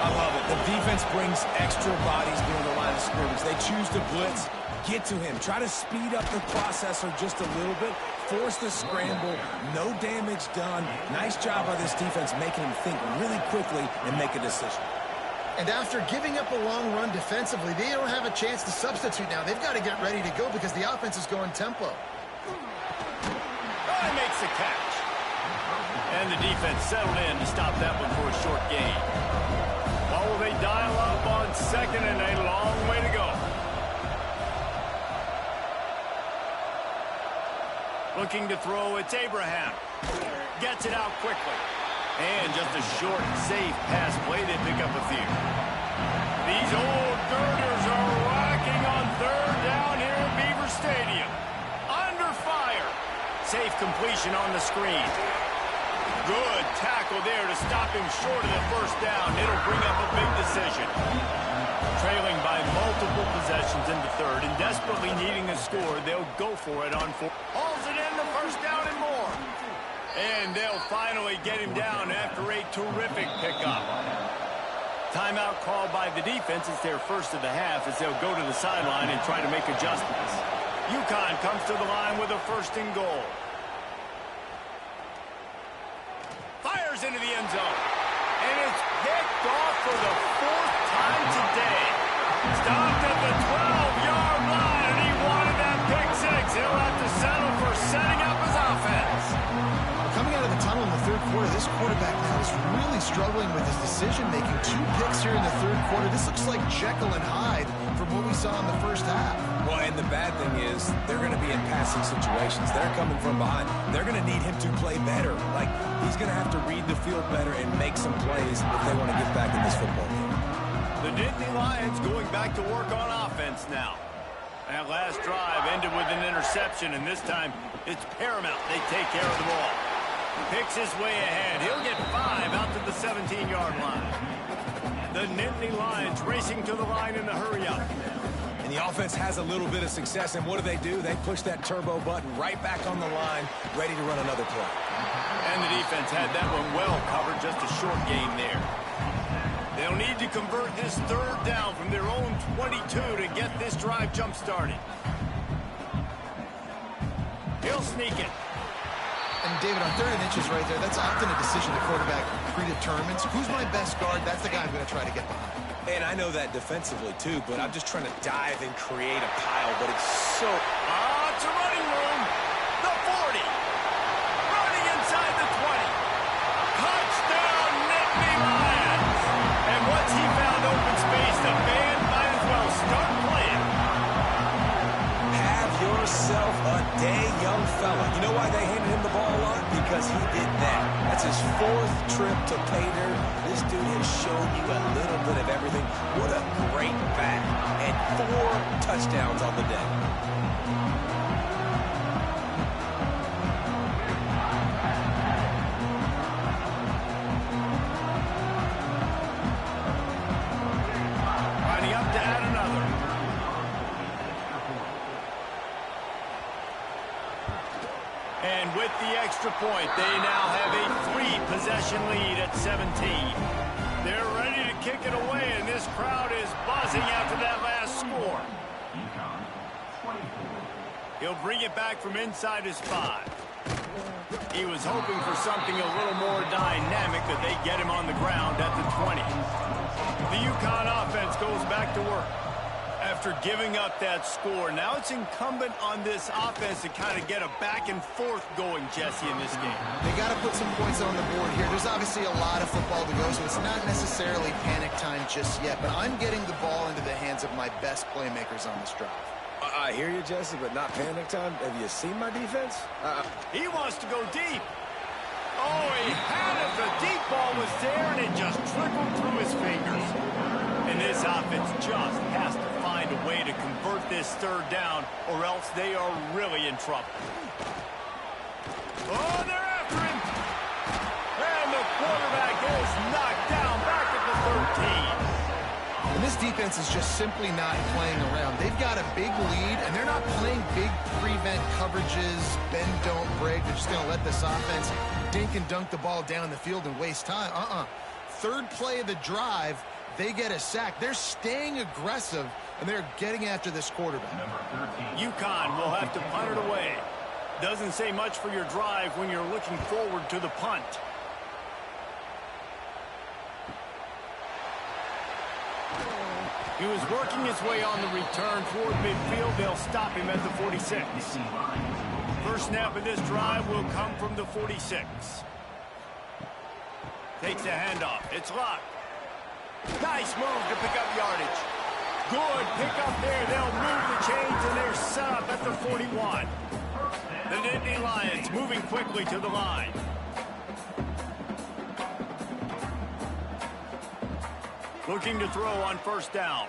I love it. The defense brings extra bodies near the line of scrimmage. They choose to blitz. Get to him. Try to speed up the processor just a little bit. Force the scramble. No damage done. Nice job by this defense making him think really quickly and make a decision. And after giving up a long run defensively, they don't have a chance to substitute now. They've got to get ready to go because the offense is going tempo. He makes the catch. And the defense settled in to stop that one for a short gain. Oh, they dial up on 2nd and a long way to go. Looking to throw, it's Abraham. Gets it out quickly. And just a short, safe pass play. They pick up a few. These old girders are rocking on 3rd down here at Beaver Stadium. Under fire. Safe completion on the screen. Good tackle there to stop him short of the 1st down. It'll bring up a big decision. Trailing by multiple possessions in the 3rd and desperately needing a score, they'll go for it on 4. Hauls it in the 1st down and more. And they'll finally get him down after a terrific pickup. Timeout called by the defense. It's their 1st of the half as they'll go to the sideline and try to make adjustments. UConn comes to the line with a 1st and goal. Fires into the end zone. And it's picked off for the 4th time today. Stopped at the 12-yard line, and he wanted that pick 6. He'll have to settle for setting up his offense. Coming out of the tunnel in the 3rd quarter, this quarterback now is really struggling with his decision-making. 2 picks here in the 3rd quarter. This looks like Jekyll and Hyde from what we saw in the 1st half. Well, and the bad thing is they're going to be in passing situations. They're coming from behind. They're going to need him to play better. Like, he's going to have to read the field better and make some plays if they want to get back in this football game. The Nittany Lions going back to work on offense now. That last drive ended with an interception, and this time it's paramount they take care of the ball. Picks his way ahead. He'll get 5 out to the 17-yard line. The Nittany Lions racing to the line in the hurry-up. And the offense has a little bit of success, and what do? They push that turbo button right back on the line, ready to run another play. And the defense had that one well covered, just a short gain there. They'll need to convert this 3rd down from their own 22 to get this drive jump-started. He'll sneak it. And David, on 3rd and inches right there, that's often a decision the quarterback predetermines. Who's my best guard? That's the guy I'm going to try to get behind. And I know that defensively, too, but I'm just trying to dive and create a pile, but it's so... It's a running room. The 40. Running inside the 20. Touchdown, Nittany Lions. And once he found open space, the band might as well start playing. Have yourself a day, young fella. You know why they handed him the ball a lot? Because he did that. That's his 4th trip to pay dirt. This dude has shown you a little bit of everything. What a great back. And 4 touchdowns on the day. Lining up to add another. And with the extra point, they now have a 3-possession lead at 17. They're ready to kick it away, and this crowd is buzzing after that last score. He'll bring it back from inside his 5. He was hoping for something a little more dynamic, that they get him on the ground at the 20. The UConn offense goes back to work. After giving up that score, now it's incumbent on this offense to kind of get a back and forth going, Jesse, in this game. They got to put some points on the board here. There's obviously a lot of football to go, so it's not necessarily panic time just yet, but I'm getting the ball into the hands of my best playmakers on this drive. I hear you, Jesse, but not panic time. Have you seen my defense? He wants to go deep. Oh, he had it. The deep ball was there, and it just trickled through his fingers. And this offense just has to find a way to convert this 3rd down, or else they are really in trouble. Oh, they're after him. And the quarterback is knocked down back at the 13. And this defense is just simply not playing around. They've got a big lead, and they're not playing big prevent coverages, bend, don't break. They're just going to let this offense dink and dunk the ball down the field and waste time. Third play of the drive, they get a sack. They're staying aggressive, and they're getting after this quarterback. UConn will have to punt it away. Doesn't say much for your drive when you're looking forward to the punt. He was working his way on the return toward midfield. They'll stop him at the 46. First snap of this drive will come from the 46. Takes a handoff. It's locked. Nice move to pick up yardage. Good pick up there. They'll move the chains, and they're set up at the 41. The Nittany Lions moving quickly to the line. Looking to throw on first down.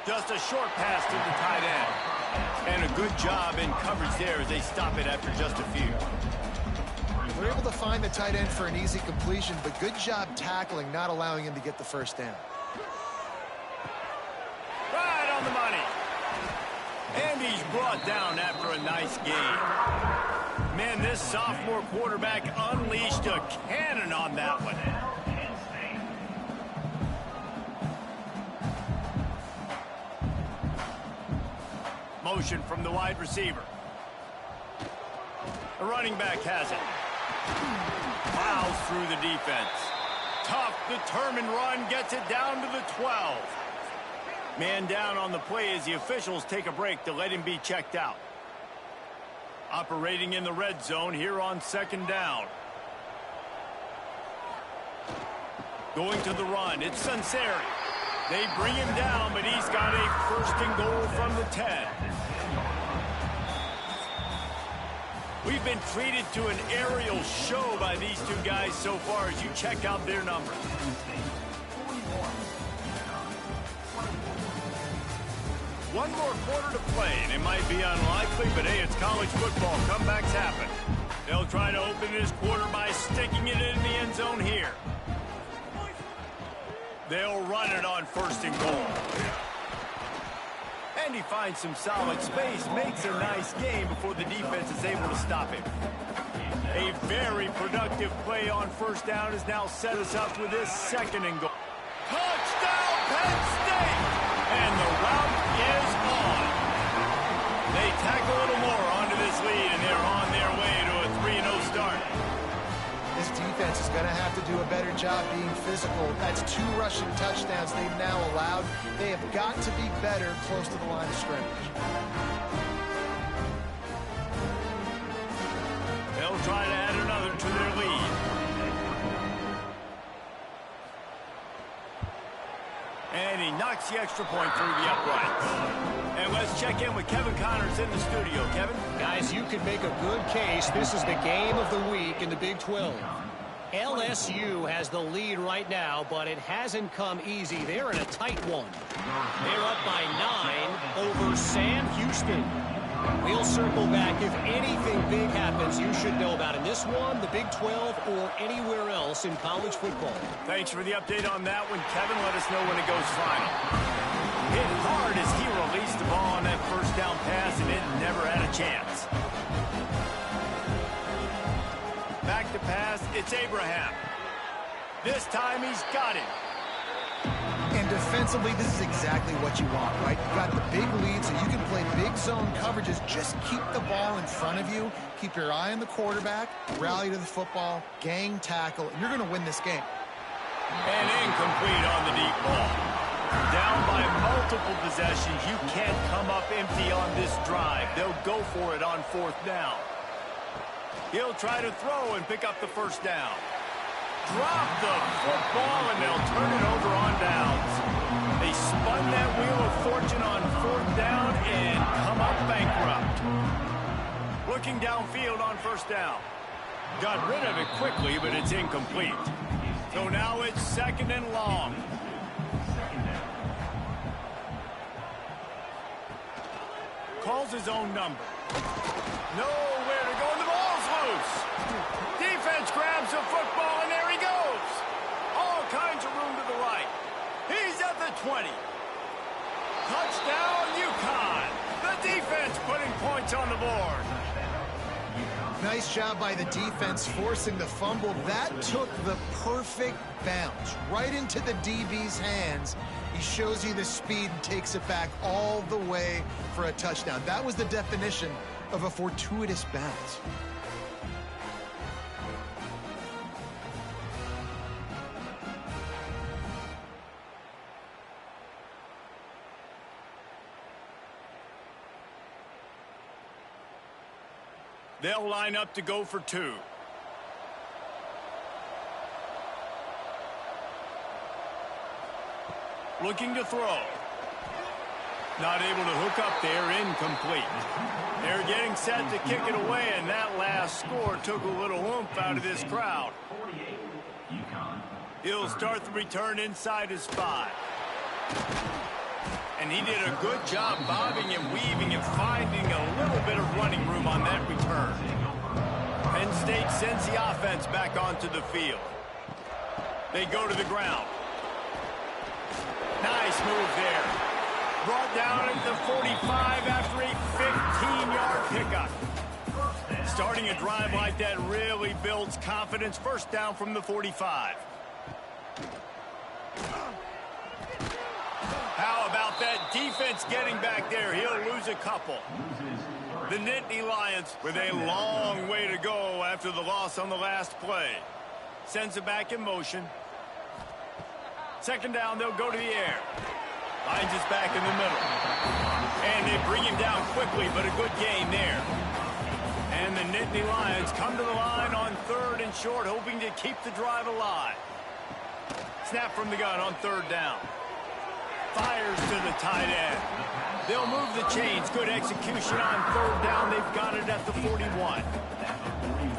Just a short pass to the tight end. And a good job in coverage there as they stop it after just a few. They're able to find the tight end for an easy completion, but good job tackling, not allowing him to get the first down. Right on the money. And he's brought down after a nice game. Man, this sophomore quarterback unleashed a cannon on that one. Motion from the wide receiver. The running back has it. Plows through the defense. Tough, determined run gets it down to the 12. Man down on the play as the officials take a break to let him be checked out. Operating in the red zone here on second down. Going to the run. It's Sunseri. They bring him down, but he's got a first and goal from the 10. We've been treated to an aerial show by these two guys so far as you check out their numbers. One more quarter to play, and it might be unlikely, but hey, it's college football. Comebacks happen. They'll try to open this quarter by sticking it in the end zone here. They'll run it on first and goal. And he finds some solid space, makes a nice game before the defense is able to stop him. A very productive play on first down has now set us up with this second and goal. Touchdown, Penn State! And the route is on. They tack a little more onto this lead, and they're on their way to a 3-0 start. This defense is going to have to do a better job being physical. That's 2 rushing touchdowns they've now allowed. They have got to be better close to the line of scrimmage. They'll try to add another to their lead. And he knocks the extra point through the uprights. And let's check in with Kevin Connors in the studio. Kevin? Guys, you could make a good case. This is the game of the week in the Big 12. LSU has the lead right now, but it hasn't come easy. They're in a tight one. They're up by 9 over Sam Houston. We'll circle back if anything big happens you should know about in this one, the Big 12, or anywhere else in college football. Thanks for the update on that one, Kevin. Let us know when it goes final. Hit hard as he released the ball on that first down pass, and it never had a chance. Back to pass, it's Abraham. This time he's got it. And defensively, this is exactly what you want, right? You've got the big lead, so you can play big zone coverages. Just keep the ball in front of you. Keep your eye on the quarterback. Rally to the football. Gang tackle. And you're going to win this game. And incomplete on the deep ball. Down by multiple possessions. You can't come up empty on this drive. They'll go for it on fourth down. He'll try to throw and pick up the first down. Drop the football, and they'll turn it over on downs. They spun that wheel of fortune on fourth down and come up bankrupt. Looking downfield on first down. Got rid of it quickly, but it's incomplete. So now it's second and long. Calls his own number. Nowhere to go, and the ball's loose. Defense grabs the football, and there he goes. All kinds of room to the right. He's at the 20. Touchdown, UConn. The defense putting points on the board. Nice job by the defense forcing the fumble. That took the perfect bounce right into the DB's hands. He shows you the speed and takes it back all the way for a touchdown. That was the definition of a fortuitous bounce. They'll line up to go for 2. Looking to throw. Not able to hook up there, incomplete. They're getting set to kick it away, and that last score took a little oomph out of this crowd. He'll start the return inside his 5. And he did a good job bobbing and weaving and finding a little bit of running room on that return. Penn State sends the offense back onto the field. They go to the ground. Nice move there. Brought down at the 45 after a 15-yard pickup. Starting a drive like that really builds confidence. First down from the 45. How about that defense getting back there? He'll lose a couple. The Nittany Lions with a long way to go after the loss on the last play. Sends it back in motion. Second down, they'll go to the air. Finds us back in the middle. And they bring him down quickly, but a good gain there. And the Nittany Lions come to the line on 3rd and short, hoping to keep the drive alive. Snap from the gun on 3rd down. Fires to the tight end. They'll move the chains. Good execution on 3rd down. They've got it at the 41.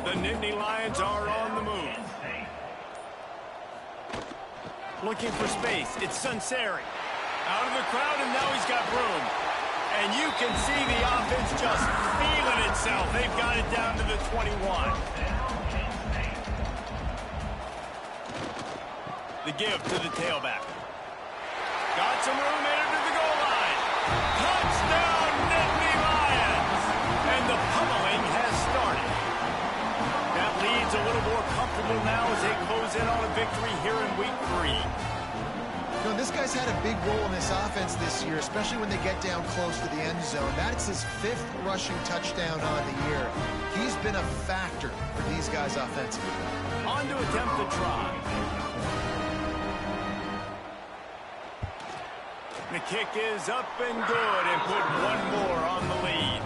The Nittany Lions are on the move. Looking for space. It's Sunseri. Out of the crowd, and now he's got room. And you can see the offense just feeling itself. They've got it down to the 21. The give to the tailback. Got some room, headed to the goal line. Touchdown, Nittany Lions! And the pummeling has started. That lead's a little more comfortable now as they close in on a victory here in week 3. You know, this guy's had a big role in this offense this year, especially when they get down close to the end zone. That's his 5th rushing touchdown on the year. He's been a factor for these guys offensively. On to attempt the try. The kick is up and good and put one more on the lead.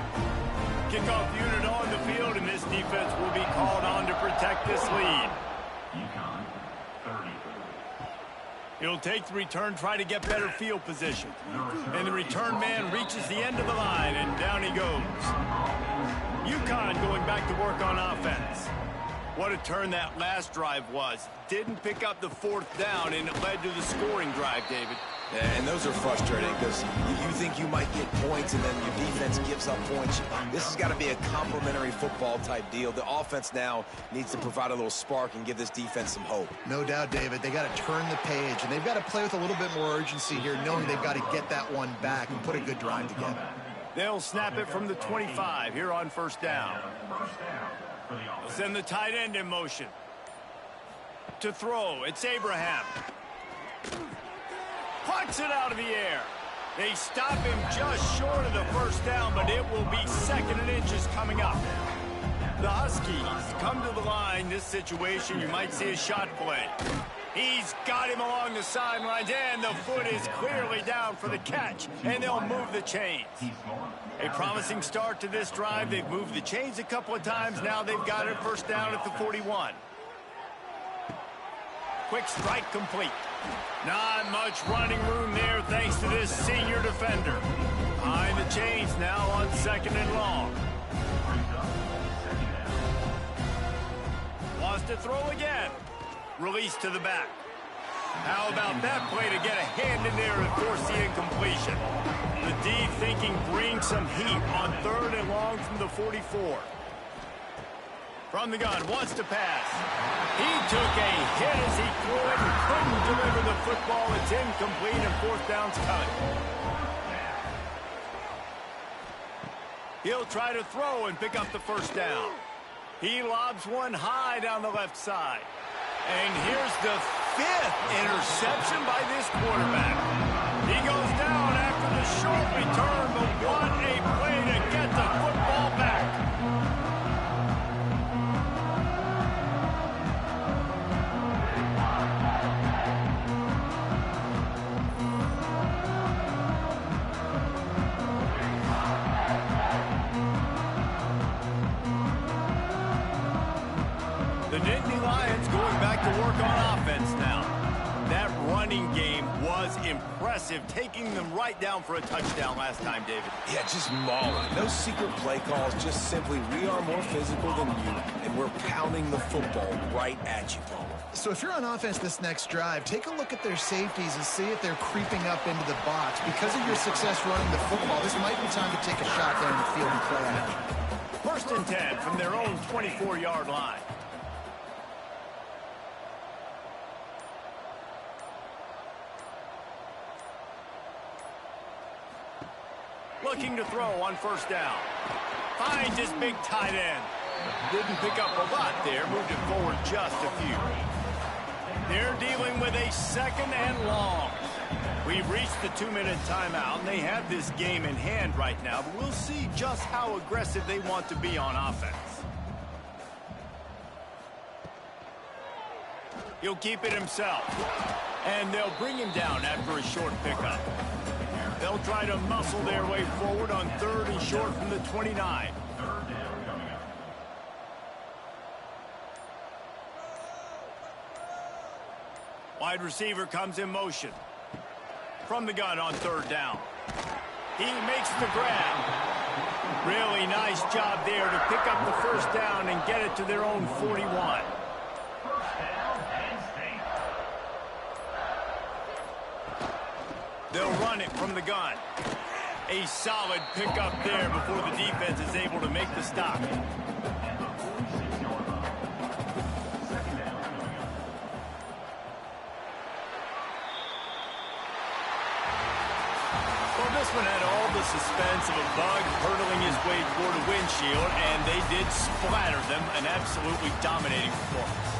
Kickoff unit on the field, and this defense will be called on to protect this lead. He'll take the return, try to get better field position. And the return man reaches the end of the line, and down he goes. UConn going back to work on offense. What a turn that last drive was. Didn't pick up the 4th down, and it led to the scoring drive, David. Yeah, and those are frustrating because you think you might get points and then your defense gives up points. This has got to be a complementary football type deal. The offense now needs to provide a little spark and give this defense some hope. No doubt, David. They got to turn the page, and they've got to play with a little bit more urgency here, knowing they've got to get that one back and put a good drive together. They'll snap it from the 25 here on 1st down. They'll send the tight end in motion. To throw, it's Abraham. Puts it out of the air. They stop him just short of the 1st down, but it will be 2nd and inches coming up. The Huskies come to the line. This situation, you might see a shot play. He's got him along the sidelines, and the foot is clearly down for the catch, and they'll move the chains. A promising start to this drive. They've moved the chains a couple of times. Now they've got it 1st down at the 41. Quick strike complete. Not much running room there thanks to this senior defender. Behind the chains now on 2nd and long. Wants to throw again. Release to the back. How about that play to get a hand in there and force the incompletion? The D thinking bring some heat on 3rd and long from the 44. From the gun, wants to pass. He took a hit as he threw it and couldn't deliver the football. It's incomplete and fourth down's coming. He'll try to throw and pick up the first down. He lobs one high down the left side. And here's the 5th interception by this quarterback. He goes down after the short return, but what a play to get the football back. The Nittany Lions going back to work on offense now. That running game was impressive, taking them right down for a touchdown last time, David. Yeah, just mauling. No secret play calls, just simply we are more physical than you, and we're pounding the football right at you, Palmer. So if you're on offense this next drive, take a look at their safeties and see if they're creeping up into the box. Because of your success running the football, this might be time to take a shot down the field and play action. 1st and 10 from their own 24-yard line. Looking to throw on 1st down. Finds his big tight end. Didn't pick up a lot there. Moved it forward just a few. They're dealing with a 2nd and long. We've reached the 2-minute timeout, and they have this game in hand right now, but we'll see just how aggressive they want to be on offense. He'll keep it himself. And they'll bring him down after a short pickup. They'll try to muscle their way forward on 3rd and short from the 29. Wide receiver comes in motion. From the gun on 3rd down. He makes the grab. Really nice job there to pick up the first down and get it to their own 41. They'll run it from the gun. A solid pickup there before the defense is able to make the stop. Well, this one had all the suspense of a bug hurtling his way toward a windshield, and they did splatter them. An absolutely dominating performance.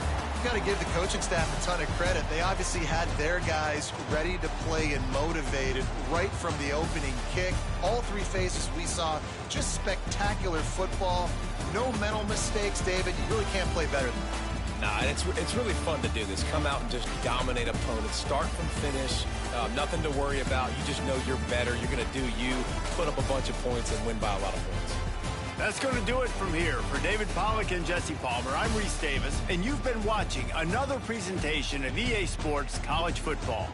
Got to give the coaching staff a ton of credit. They obviously had their guys ready to play and motivated right from the opening kick. All 3 phases we saw, just spectacular football. No mental mistakes, David. You really can't play better than that. Nah, it's really fun to do this. Come out and just dominate opponents. Start from finish. Nothing to worry about. You just know you're better. You're going to do you, put up a bunch of points, and win by a lot of points. That's going to do it from here. For David Pollack and Jesse Palmer, I'm Reese Davis, and you've been watching another presentation of EA Sports College Football.